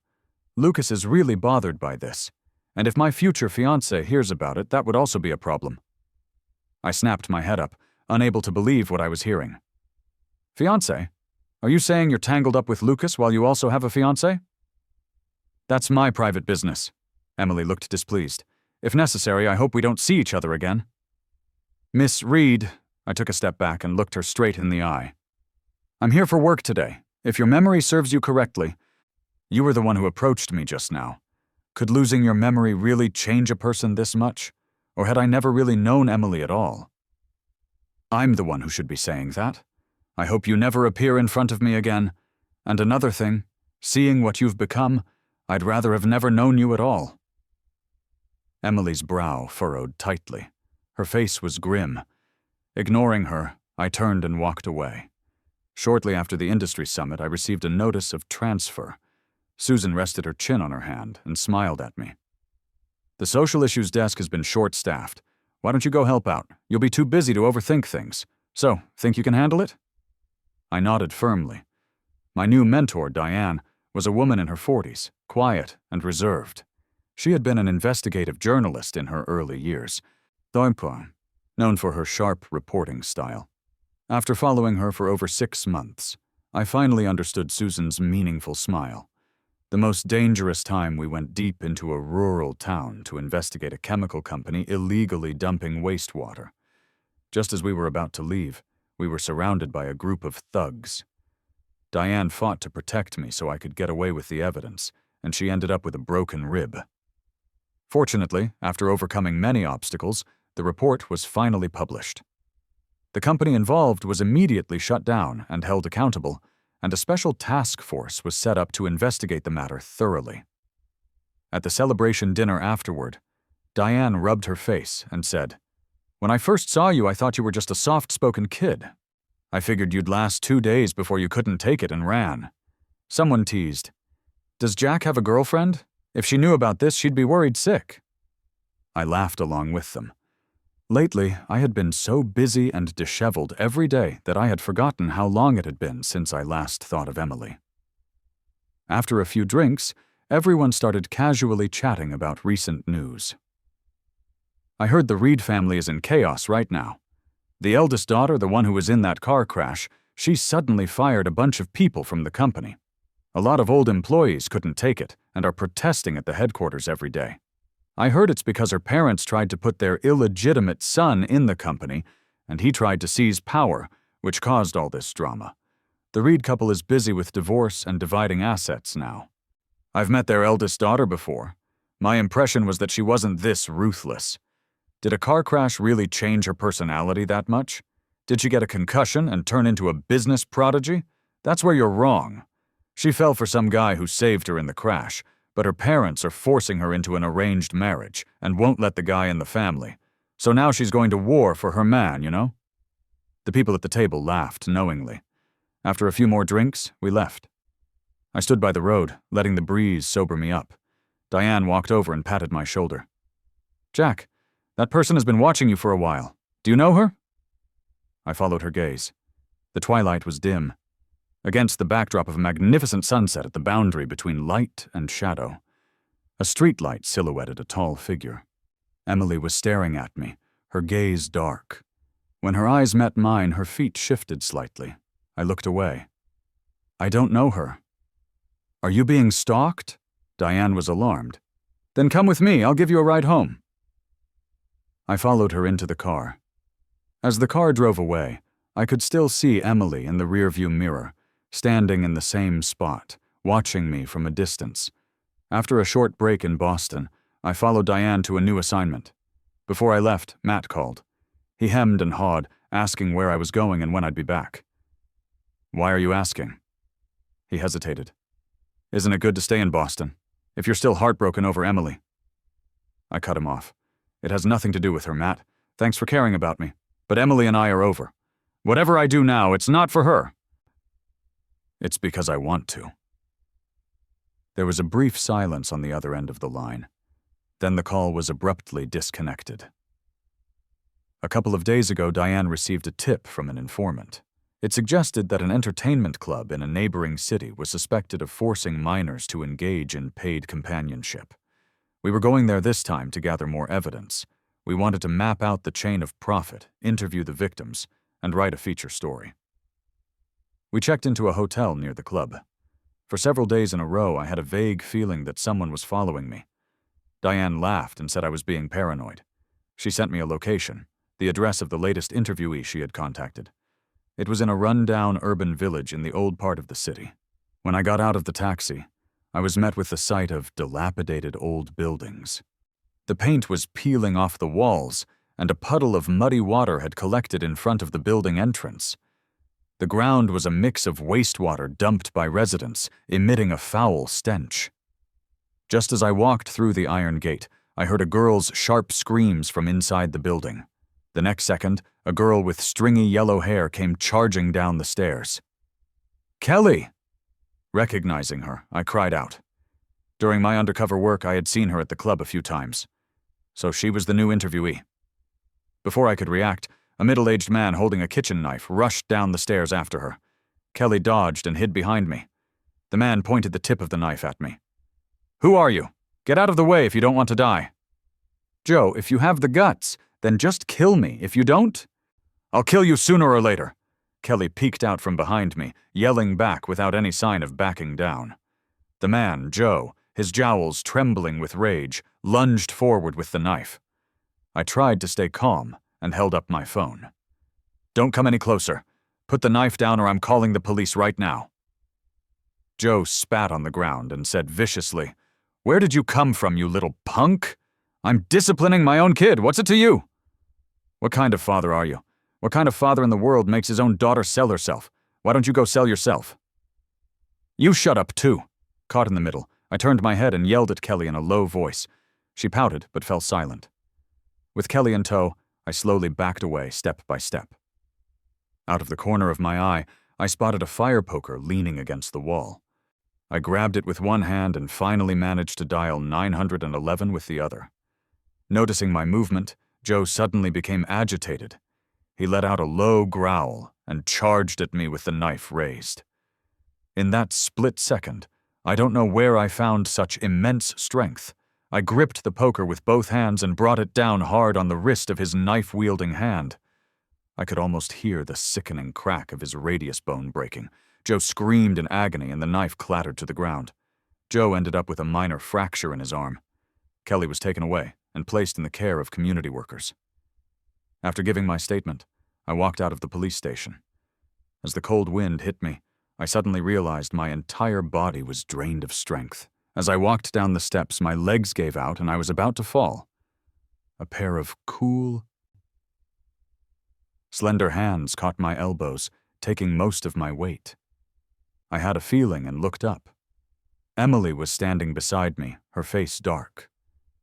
Lucas is really bothered by this, and if my future fiancé hears about it, that would also be a problem." I snapped my head up, unable to believe what I was hearing. "Fiancé? Are you saying you're tangled up with Lucas while you also have a fiancé?" "That's my private business." Emily looked displeased. "If necessary, I hope we don't see each other again." "Miss Reed," I took a step back and looked her straight in the eye. "I'm here for work today. If your memory serves you correctly, you were the one who approached me just now. Could losing your memory really change a person this much? Or had I never really known Emily at all?" "I'm the one who should be saying that. I hope you never appear in front of me again. And another thing, seeing what you've become, I'd rather have never known you at all." Emily's brow furrowed tightly. Her face was grim. Ignoring her, I turned and walked away. Shortly after the industry summit, I received a notice of transfer. Susan rested her chin on her hand and smiled at me. "The social issues desk has been short-staffed. Why don't you go help out? You'll be too busy to overthink things. So, think you can handle it?" I nodded firmly. My new mentor, Diane, was a woman in her 40s, quiet and reserved. She had been an investigative journalist in her early years, known for her sharp reporting style. After following her for over 6 months, I finally understood Susan's meaningful smile. The most dangerous time, we went deep into a rural town to investigate a chemical company illegally dumping wastewater. Just as we were about to leave, we were surrounded by a group of thugs. Diane fought to protect me so I could get away with the evidence, and she ended up with a broken rib. Fortunately, after overcoming many obstacles, the report was finally published. The company involved was immediately shut down and held accountable, and a special task force was set up to investigate the matter thoroughly. At the celebration dinner afterward, Diane rubbed her face and said, "When I first saw you, I thought you were just a soft-spoken kid. I figured you'd last 2 days before you couldn't take it and ran." Someone teased, "Does Jack have a girlfriend? If she knew about this, she'd be worried sick." I laughed along with them. Lately, I had been so busy and disheveled every day that I had forgotten how long it had been since I last thought of Emily. After a few drinks, everyone started casually chatting about recent news. "I heard the Reed family is in chaos right now. The eldest daughter, the one who was in that car crash, she suddenly fired a bunch of people from the company. A lot of old employees couldn't take it and are protesting at the headquarters every day. I heard it's because her parents tried to put their illegitimate son in the company, and he tried to seize power, which caused all this drama. The Reed couple is busy with divorce and dividing assets now. I've met their eldest daughter before. My impression was that she wasn't this ruthless. Did a car crash really change her personality that much? Did she get a concussion and turn into a business prodigy? That's where you're wrong. She fell for some guy who saved her in the crash, but her parents are forcing her into an arranged marriage and won't let the guy in the family. So now she's going to war for her man, you know?" The people at the table laughed knowingly. After a few more drinks, we left. I stood by the road, letting the breeze sober me up. Diane walked over and patted my shoulder. "Jack, that person has been watching you for a while. Do you know her?" I followed her gaze. The twilight was dim, against the backdrop of a magnificent sunset at the boundary between light and shadow. A streetlight silhouetted a tall figure. Emily was staring at me, her gaze dark. When her eyes met mine, her feet shifted slightly. I looked away. "I don't know her." "Are you being stalked?" Diane was alarmed. "Then come with me, I'll give you a ride home." I followed her into the car. As the car drove away, I could still see Emily in the rearview mirror, standing in the same spot, watching me from a distance. After a short break in Boston, I followed Diane to a new assignment. Before I left, Matt called. He hemmed and hawed, asking where I was going and when I'd be back. "Why are you asking?" He hesitated. "Isn't it good to stay in Boston, if you're still heartbroken over Emily?" I cut him off. "It has nothing to do with her, Matt. Thanks for caring about me. But Emily and I are over. Whatever I do now, it's not for her. It's because I want to." There was a brief silence on the other end of the line. Then the call was abruptly disconnected. A couple of days ago, Diane received a tip from an informant. It suggested that an entertainment club in a neighboring city was suspected of forcing minors to engage in paid companionship. We were going there this time to gather more evidence. We wanted to map out the chain of profit, interview the victims, and write a feature story. We checked into a hotel near the club. For several days in a row, I had a vague feeling that someone was following me. Diane laughed and said I was being paranoid. She sent me a location, the address of the latest interviewee she had contacted. It was in a run-down urban village in the old part of the city. When I got out of the taxi, I was met with the sight of dilapidated old buildings. The paint was peeling off the walls, and a puddle of muddy water had collected in front of the building entrance. The ground was a mix of wastewater dumped by residents, emitting a foul stench. Just as I walked through the iron gate, I heard a girl's sharp screams from inside the building. The next second, a girl with stringy yellow hair came charging down the stairs. "Kelly!" Recognizing her, I cried out. During my undercover work, I had seen her at the club a few times. So she was the new interviewee. Before I could react, a middle-aged man holding a kitchen knife rushed down the stairs after her. Kelly dodged and hid behind me. The man pointed the tip of the knife at me. "Who are you? Get out of the way if you don't want to die." "Joe, if you have the guts, then just kill me. If you don't, I'll kill you sooner or later." Kelly peeked out from behind me, yelling back without any sign of backing down. The man, Joe, his jowls trembling with rage, lunged forward with the knife. I tried to stay calm and held up my phone. "Don't come any closer. Put the knife down or I'm calling the police right now." Joe spat on the ground and said viciously, "Where did you come from, you little punk? I'm disciplining my own kid. What's it to you?" "What kind of father are you? What kind of father in the world makes his own daughter sell herself? Why don't you go sell yourself?" "You shut up, too." Caught in the middle, I turned my head and yelled at Kelly in a low voice. She pouted, but fell silent. With Kelly in tow, I slowly backed away, step by step. Out of the corner of my eye, I spotted a fire poker leaning against the wall. I grabbed it with one hand and finally managed to dial 911 with the other. Noticing my movement, Joe suddenly became agitated. He let out a low growl and charged at me with the knife raised. In that split second, I don't know where I found such immense strength. I gripped the poker with both hands and brought it down hard on the wrist of his knife-wielding hand. I could almost hear the sickening crack of his radius bone breaking. Joe screamed in agony and the knife clattered to the ground. Joe ended up with a minor fracture in his arm. Kelly was taken away and placed in the care of community workers. After giving my statement, I walked out of the police station. As the cold wind hit me, I suddenly realized my entire body was drained of strength. As I walked down the steps, my legs gave out and I was about to fall. A pair of cool, slender hands caught my elbows, taking most of my weight. I had a feeling and looked up. Emily was standing beside me, her face dark.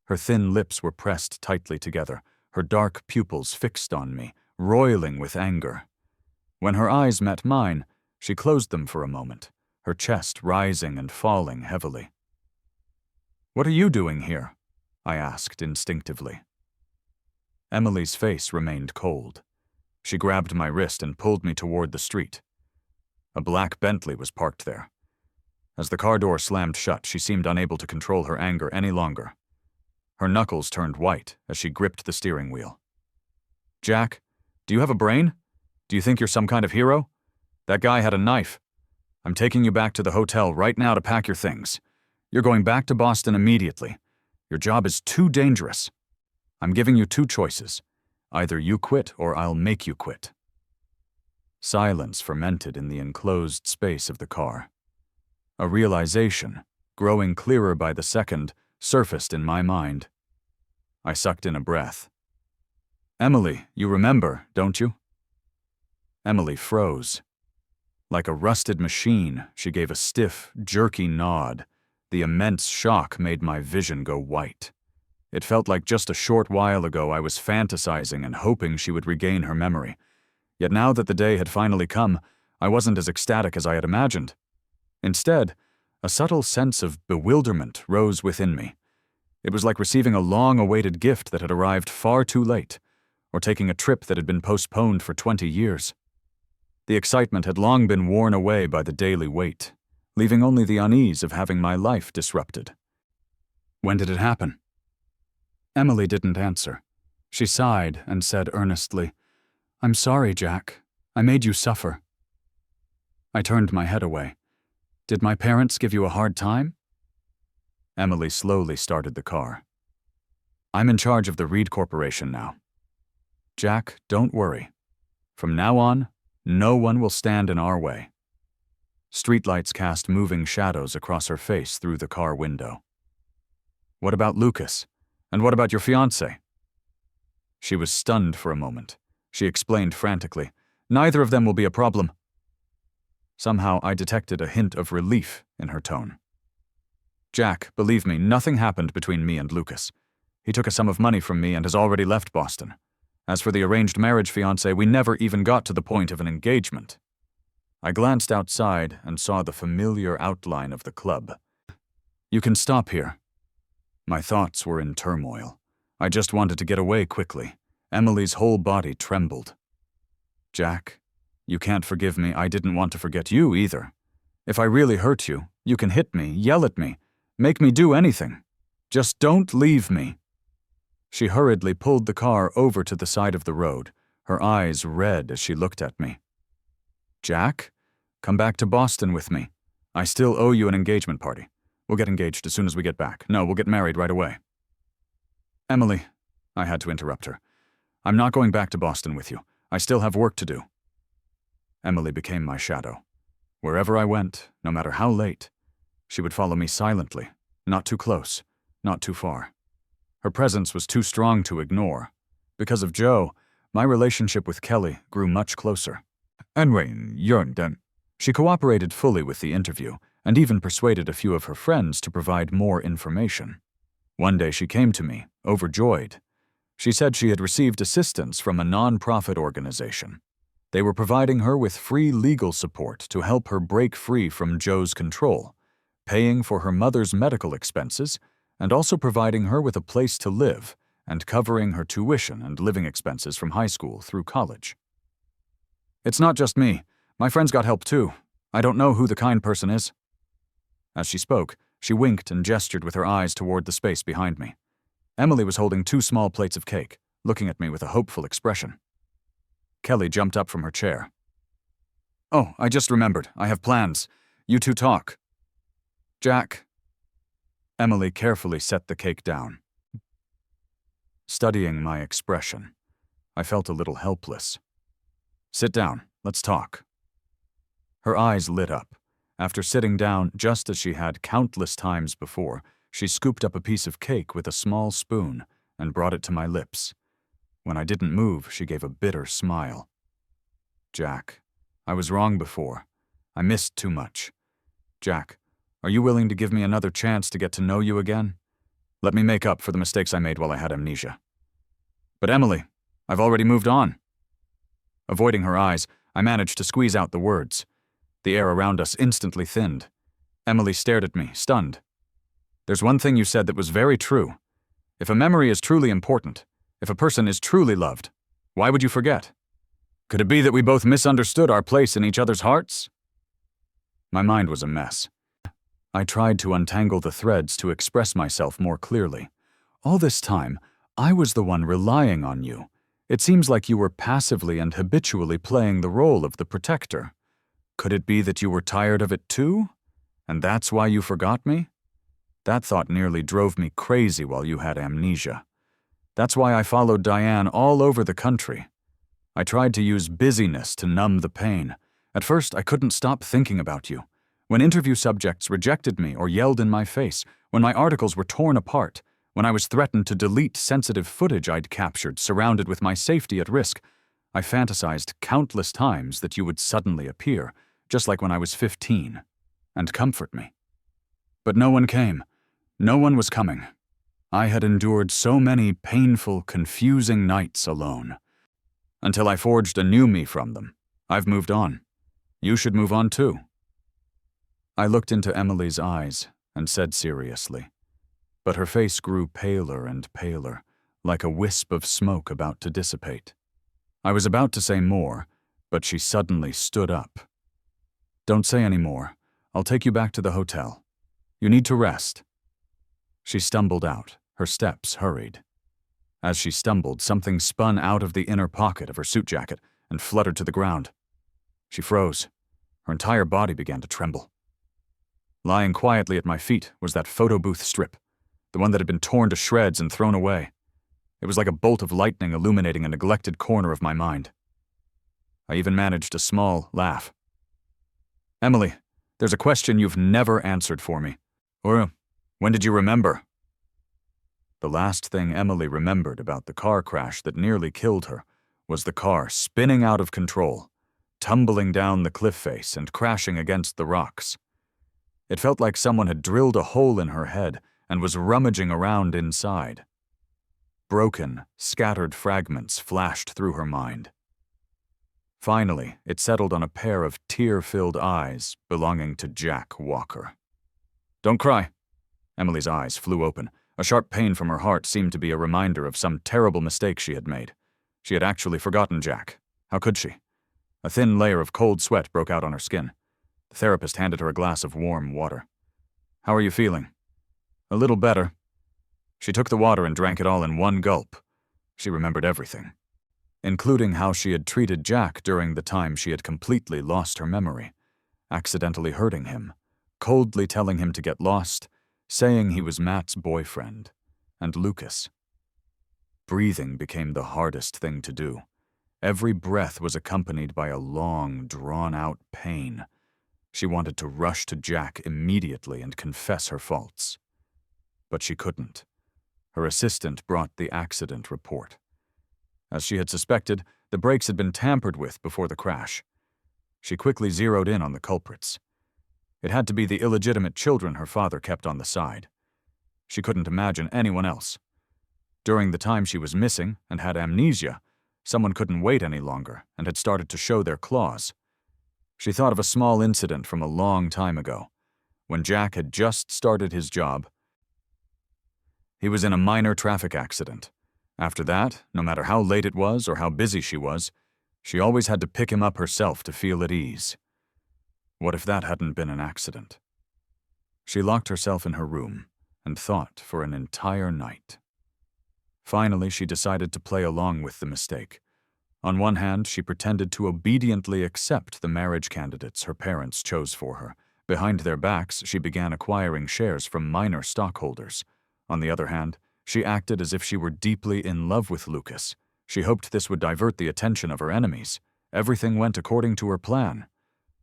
Her thin lips were pressed tightly together, her dark pupils fixed on me, roiling with anger. When her eyes met mine, she closed them for a moment, her chest rising and falling heavily. "What are you doing here?" I asked instinctively. Emily's face remained cold. She grabbed my wrist and pulled me toward the street. A black Bentley was parked there. As the car door slammed shut, she seemed unable to control her anger any longer. Her knuckles turned white as she gripped the steering wheel. "Jack, do you have a brain? Do you think you're some kind of hero? That guy had a knife. I'm taking you back to the hotel right now to pack your things. You're going back to Boston immediately. Your job is too dangerous. I'm giving you two choices. Either you quit or I'll make you quit." Silence fermented in the enclosed space of the car. A realization, growing clearer by the second, surfaced in my mind. I sucked in a breath. "Emily, you remember, don't you?" Emily froze. Like a rusted machine, she gave a stiff, jerky nod. The immense shock made my vision go white. It felt like just a short while ago I was fantasizing and hoping she would regain her memory. Yet now that the day had finally come, I wasn't as ecstatic as I had imagined. Instead, A subtle sense of bewilderment rose within me. It was like receiving a long-awaited gift that had arrived far too late, or taking a trip that had been postponed for 20 years. The excitement had long been worn away by the daily wait, leaving only the unease of having my life disrupted. When did it happen? Emily didn't answer. She sighed and said earnestly, "I'm sorry, Jack. I made you suffer." I turned my head away. "Did my parents give you a hard time?" Emily slowly started the car. "I'm in charge of the Reed Corporation now. Jack, don't worry. From now on, no one will stand in our way." Streetlights cast moving shadows across her face through the car window. "What about Lucas? And what about your fiancé?" She was stunned for a moment. She explained frantically, "Neither of them will be a problem." Somehow I detected a hint of relief in her tone. "Jack, believe me, nothing happened between me and Lucas. He took a sum of money from me and has already left Boston. As for the arranged marriage fiancé, we never even got to the point of an engagement." I glanced outside and saw the familiar outline of the club. "You can stop here." My thoughts were in turmoil. I just wanted to get away quickly. Emily's whole body trembled. "Jack, you can't forgive me. I didn't want to forget you either. If I really hurt you, you can hit me, yell at me, make me do anything. Just don't leave me." She hurriedly pulled the car over to the side of the road, her eyes red as she looked at me. "Jack, come back to Boston with me. I still owe you an engagement party. We'll get engaged as soon as we get back. No, we'll get married right away." "Emily," I had to interrupt her. "I'm not going back to Boston with you. I still have work to do." Emily became my shadow. Wherever I went, no matter how late, she would follow me silently, not too close, not too far. Her presence was too strong to ignore. Because of Joe, my relationship with Kelly grew much closer. She cooperated fully with the interview, and even persuaded a few of her friends to provide more information. One day she came to me, overjoyed. She said she had received assistance from a non-profit organization. They were providing her with free legal support to help her break free from Joe's control, paying for her mother's medical expenses, and also providing her with a place to live and covering her tuition and living expenses from high school through college. "It's not just me. My friends got help too. I don't know who the kind person is." As she spoke, she winked and gestured with her eyes toward the space behind me. Emily was holding 2 small plates of cake, looking at me with a hopeful expression. Kelly jumped up from her chair. "Oh, I just remembered. I have plans. You two talk." "Jack." Emily carefully set the cake down. Studying my expression, I felt a little helpless. "Sit down. Let's talk." Her eyes lit up. After sitting down just as she had countless times before, she scooped up a piece of cake with a small spoon and brought it to my lips. When I didn't move, she gave a bitter smile. "Jack, I was wrong before. I missed too much. Jack, are you willing to give me another chance to get to know you again? Let me make up for the mistakes I made while I had amnesia." "But Emily, I've already moved on." Avoiding her eyes, I managed to squeeze out the words. The air around us instantly thinned. Emily stared at me, stunned. "There's one thing you said that was very true. If a memory is truly important, if a person is truly loved, why would you forget? Could it be that we both misunderstood our place in each other's hearts?" My mind was a mess. I tried to untangle the threads to express myself more clearly. "All this time, I was the one relying on you. It seems like you were passively and habitually playing the role of the protector. Could it be that you were tired of it too? And that's why you forgot me? That thought nearly drove me crazy while you had amnesia. That's why I followed Diane all over the country. I tried to use busyness to numb the pain. At first, I couldn't stop thinking about you. When interview subjects rejected me or yelled in my face, when my articles were torn apart, when I was threatened to delete sensitive footage I'd captured, surrounded with my safety at risk, I fantasized countless times that you would suddenly appear, just like when I was 15, and comfort me. But no one came. No one was coming. I had endured so many painful, confusing nights alone. Until I forged a new me from them. I've moved on. You should move on too." I looked into Emily's eyes and said seriously, but her face grew paler and paler, like a wisp of smoke about to dissipate. I was about to say more, but she suddenly stood up. "Don't say any more. I'll take you back to the hotel. You need to rest." She stumbled out, her steps hurried. As she stumbled, something spun out of the inner pocket of her suit jacket and fluttered to the ground. She froze. Her entire body began to tremble. Lying quietly at my feet was that photo booth strip, the one that had been torn to shreds and thrown away. It was like a bolt of lightning illuminating a neglected corner of my mind. I even managed a small laugh. "Emily, there's a question you've never answered for me. Or, when did you remember?" The last thing Emily remembered about the car crash that nearly killed her was the car spinning out of control, tumbling down the cliff face and crashing against the rocks. It felt like someone had drilled a hole in her head and was rummaging around inside. Broken, scattered fragments flashed through her mind. Finally, it settled on a pair of tear-filled eyes belonging to Jack Walker. "Don't cry." Emily's eyes flew open. A sharp pain from her heart seemed to be a reminder of some terrible mistake she had made. She had actually forgotten Jack. How could she? A thin layer of cold sweat broke out on her skin. The therapist handed her a glass of warm water. "How are you feeling?" "A little better." She took the water and drank it all in one gulp. She remembered everything, including how she had treated Jack during the time she had completely lost her memory, accidentally hurting him, coldly telling him to get lost, saying he was Matt's boyfriend, and Lucas. Breathing became the hardest thing to do. Every breath was accompanied by a long, drawn-out pain. She wanted to rush to Jack immediately and confess her faults. But she couldn't. Her assistant brought the accident report. As she had suspected, the brakes had been tampered with before the crash. She quickly zeroed in on the culprits. It had to be the illegitimate children her father kept on the side. She couldn't imagine anyone else. During the time she was missing and had amnesia, someone couldn't wait any longer and had started to show their claws. She thought of a small incident from a long time ago, when Jack had just started his job. He was in a minor traffic accident. After that, no matter how late it was or how busy she was, she always had to pick him up herself to feel at ease. What if that hadn't been an accident? She locked herself in her room and thought for an entire night. Finally, she decided to play along with the mistake. On one hand, she pretended to obediently accept the marriage candidates her parents chose for her. Behind their backs, she began acquiring shares from minor stockholders. On the other hand, she acted as if she were deeply in love with Lucas. She hoped this would divert the attention of her enemies. Everything went according to her plan.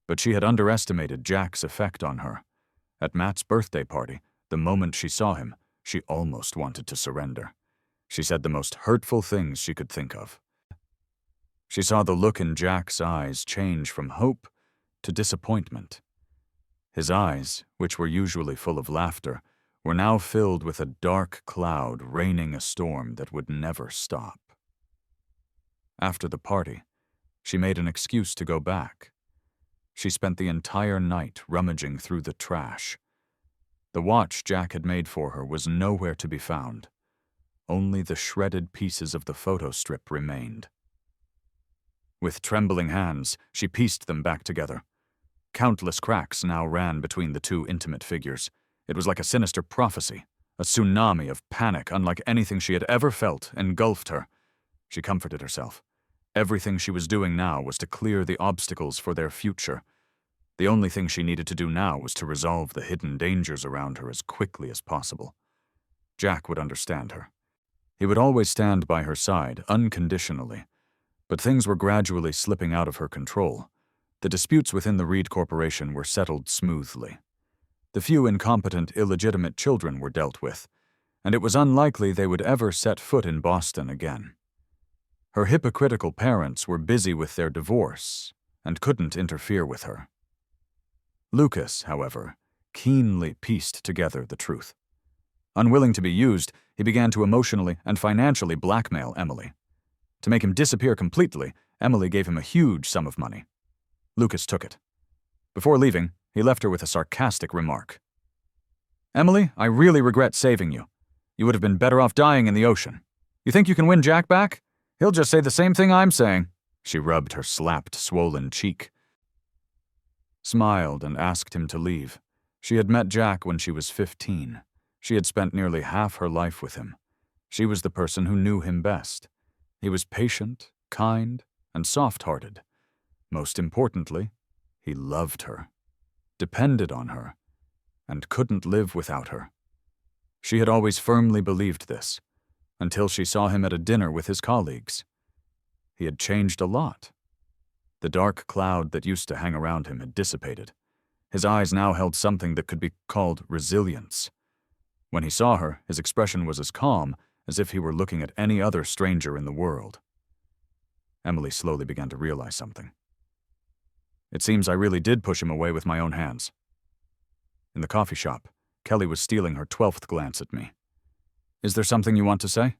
But she had underestimated Jack's effect on her. At Matt's birthday party, the moment she saw him, she almost wanted to surrender. She said the most hurtful things she could think of. She saw the look in Jack's eyes change from hope to disappointment. His eyes, which were usually full of laughter, were now filled with a dark cloud raining a storm that would never stop. After the party, she made an excuse to go back. She spent the entire night rummaging through the trash. The watch Jack had made for her was nowhere to be found. Only the shredded pieces of the photo strip remained. With trembling hands, she pieced them back together. Countless cracks now ran between the two intimate figures. It was like a sinister prophecy. A tsunami of panic unlike anything she had ever felt engulfed her. She comforted herself. Everything she was doing now was to clear the obstacles for their future. The only thing she needed to do now was to resolve the hidden dangers around her as quickly as possible. Jack would understand her. He would always stand by her side, unconditionally. But things were gradually slipping out of her control. The disputes within the Reed Corporation were settled smoothly. The few incompetent, illegitimate children were dealt with, and it was unlikely they would ever set foot in Boston again. Her hypocritical parents were busy with their divorce and couldn't interfere with her. Lucas, however, keenly pieced together the truth. Unwilling to be used, he began to emotionally and financially blackmail Emily. To make him disappear completely, Emily gave him a huge sum of money. Lucas took it. Before leaving, He left her with a sarcastic remark. "Emily, I really regret saving you. You would have been better off dying in the ocean. You think you can win Jack back? He'll just say the same thing I'm saying." She rubbed her slapped, swollen cheek, smiled, and asked him to leave. She had met Jack when she was 15. She had spent nearly half her life with him. She was the person who knew him best. He was patient, kind, and soft-hearted. Most importantly, he loved her, depended on her, and couldn't live without her. She had always firmly believed this, until she saw him at a dinner with his colleagues. He had changed a lot. The dark cloud that used to hang around him had dissipated. His eyes now held something that could be called resilience. When he saw her, his expression was as calm as if he were looking at any other stranger in the world. Emily slowly began to realize something. It seems I really did push him away with my own hands. In the coffee shop, Kelly was stealing her 12th glance at me. "Is there something you want to say?"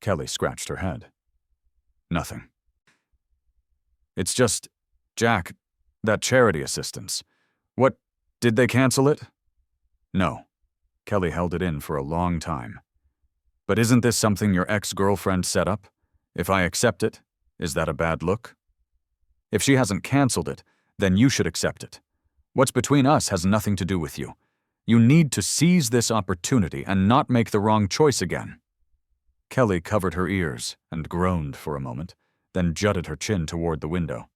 Kelly scratched her head. "Nothing. It's just, Jack, that charity assistance. What, did they cancel it?" "No." Kelly held it in for a long time. "But isn't this something your ex-girlfriend set up? If I accept it, is that a bad look? If she hasn't canceled it, then you should accept it. What's between us has nothing to do with you. You need to seize this opportunity and not make the wrong choice again." Kelly covered her ears and groaned for a moment, then jutted her chin toward the window.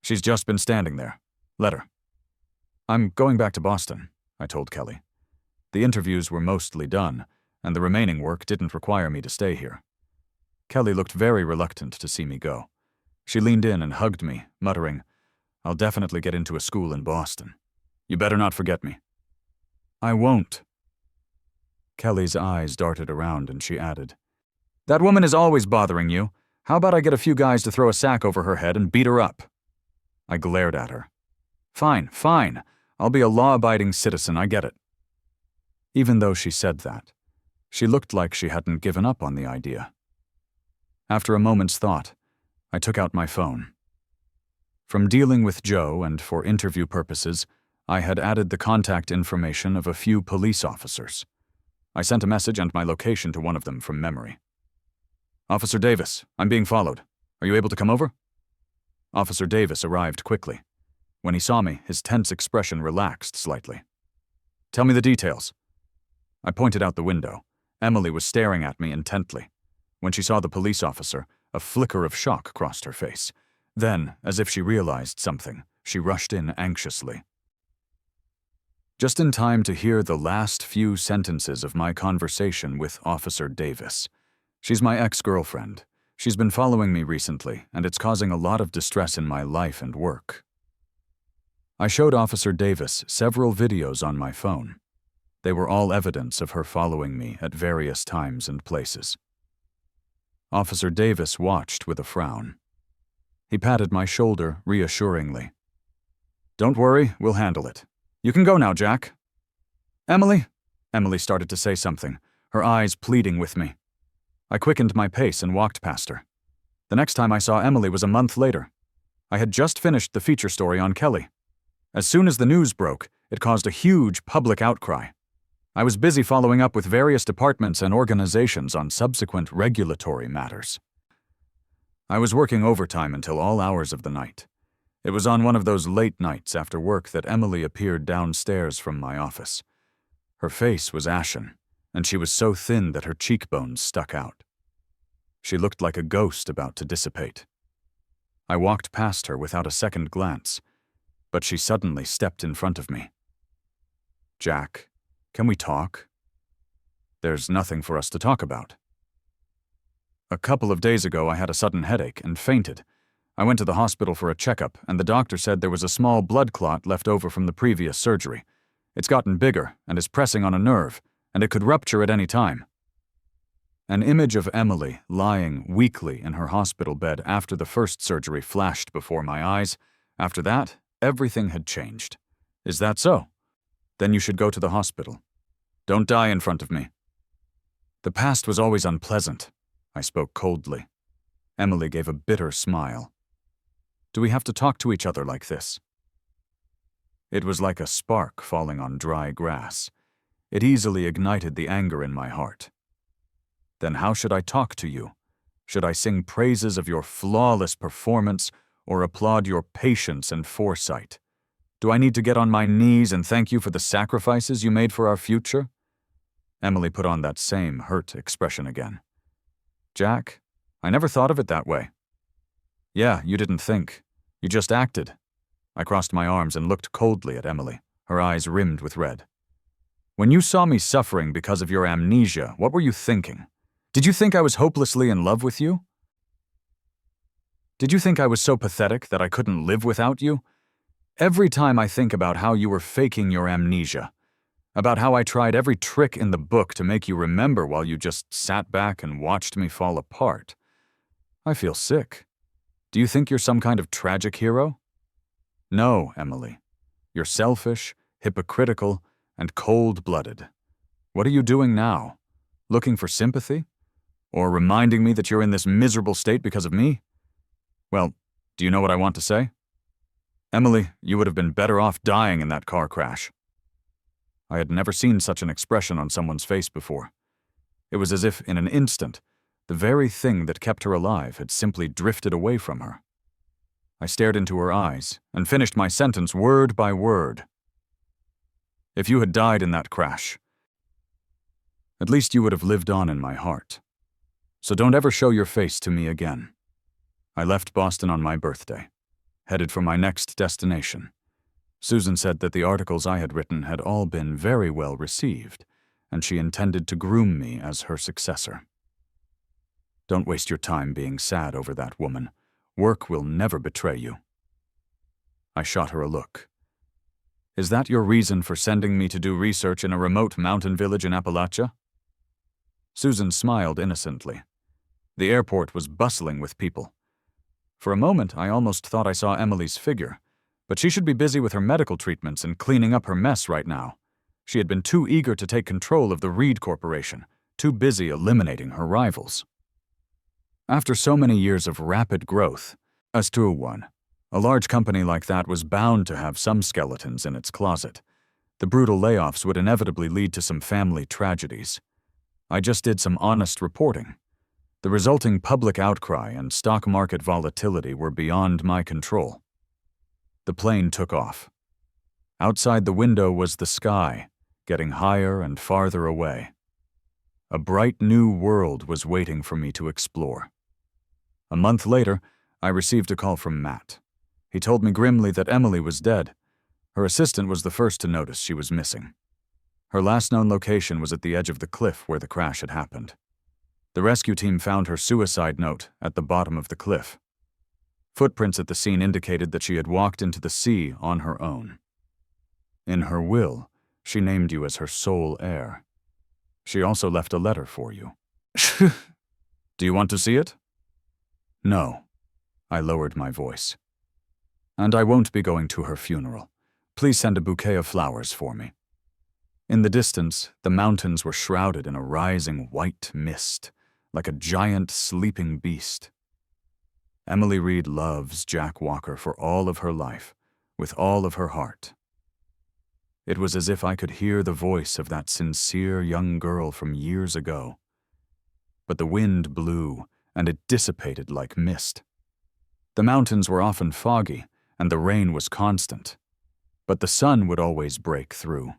"She's just been standing there. Let her." "I'm going back to Boston," I told Kelly. The interviews were mostly done, and the remaining work didn't require me to stay here. Kelly looked very reluctant to see me go. She leaned in and hugged me, muttering, "I'll definitely get into a school in Boston. You better not forget me." "I won't." Kelly's eyes darted around and she added, "That woman is always bothering you. How about I get a few guys to throw a sack over her head and beat her up?" I glared at her. Fine. I'll be a law-abiding citizen, I get it." Even though she said that, she looked like she hadn't given up on the idea. After a moment's thought, I took out my phone. From dealing with Joe and for interview purposes, I had added the contact information of a few police officers. I sent a message and my location to one of them from memory. "Officer Davis, I'm being followed. Are you able to come over?" Officer Davis arrived quickly. When he saw me, his tense expression relaxed slightly. "Tell me the details." I pointed out the window. Emily was staring at me intently. When she saw the police officer, a flicker of shock crossed her face. Then, as if she realized something, she rushed in anxiously. Just in time to hear the last few sentences of my conversation with Officer Davis. She's my ex-girlfriend. She's been following me recently, and it's causing a lot of distress in my life and work. I showed Officer Davis several videos on my phone. They were all evidence of her following me at various times and places. Officer Davis watched with a frown. He patted my shoulder reassuringly. "Don't worry, we'll handle it. You can go now, Jack." "Emily?" Emily started to say something, her eyes pleading with me. I quickened my pace and walked past her. The next time I saw Emily was a month later. I had just finished the feature story on Kelly. As soon as the news broke, it caused a huge public outcry. I was busy following up with various departments and organizations on subsequent regulatory matters. I was working overtime until all hours of the night. It was on one of those late nights after work that Emily appeared downstairs from my office. Her face was ashen, and she was so thin that her cheekbones stuck out. She looked like a ghost about to dissipate. I walked past her without a second glance, but she suddenly stepped in front of me. "Jack, can we talk?" "There's nothing for us to talk about." "A couple of days ago I had a sudden headache and fainted. I went to the hospital for a checkup, and the doctor said there was a small blood clot left over from the previous surgery. It's gotten bigger and is pressing on a nerve, and it could rupture at any time." An image of Emily lying weakly in her hospital bed after the first surgery flashed before my eyes. After that, everything had changed. "Is that so? Then you should go to the hospital. Don't die in front of me." "The past was always unpleasant," I spoke coldly. Emily gave a bitter smile. "Do we have to talk to each other like this?" It was like a spark falling on dry grass. It easily ignited the anger in my heart. Then how should I talk to you? Should I sing praises of your flawless performance or applaud your patience and foresight? Do I need to get on my knees and thank you for the sacrifices you made for our future? Emily put on that same hurt expression again. Jack, I never thought of it that way. Yeah, you didn't think. You just acted. I crossed my arms and looked coldly at Emily, her eyes rimmed with red. When you saw me suffering because of your amnesia, what were you thinking? Did you think I was hopelessly in love with you? Did you think I was so pathetic that I couldn't live without you? Every time I think about how you were faking your amnesia, about how I tried every trick in the book to make you remember while you just sat back and watched me fall apart, I feel sick. Do you think you're some kind of tragic hero? No, Emily. You're selfish, hypocritical, and cold-blooded. What are you doing now? Looking for sympathy? Or reminding me that you're in this miserable state because of me? Well, do you know what I want to say? Emily, you would have been better off dying in that car crash. I had never seen such an expression on someone's face before. It was as if, in an instant, the very thing that kept her alive had simply drifted away from her. I stared into her eyes and finished my sentence word by word. If you had died in that crash, at least you would have lived on in my heart. So don't ever show your face to me again. I left Boston on my birthday, headed for my next destination. Susan said that the articles I had written had all been very well received, and she intended to groom me as her successor. Don't waste your time being sad over that woman. Work will never betray you. I shot her a look. Is that your reason for sending me to do research in a remote mountain village in Appalachia? Susan smiled innocently. The airport was bustling with people. For a moment, I almost thought I saw Emily's figure, but she should be busy with her medical treatments and cleaning up her mess right now. She had been too eager to take control of the Reed Corporation, too busy eliminating her rivals. After so many years of rapid growth, as to a large company like that was bound to have some skeletons in its closet. The brutal layoffs would inevitably lead to some family tragedies. I just did some honest reporting. The resulting public outcry and stock market volatility were beyond my control. The plane took off. Outside the window was the sky, getting higher and farther away. A bright new world was waiting for me to explore. A month later, I received a call from Matt. He told me grimly that Emily was dead. Her assistant was the first to notice she was missing. Her last known location was at the edge of the cliff where the crash had happened. The rescue team found her suicide note at the bottom of the cliff. Footprints at the scene indicated that she had walked into the sea on her own. In her will, she named you as her sole heir. She also left a letter for you. Do you want to see it? No. I lowered my voice. And I won't be going to her funeral. Please send a bouquet of flowers for me. In the distance, the mountains were shrouded in a rising white mist, like a giant sleeping beast. Emily Reed loves Jack Walker for all of her life, with all of her heart. It was as if I could hear the voice of that sincere young girl from years ago. But the wind blew, and it dissipated like mist. The mountains were often foggy, and the rain was constant. But the sun would always break through.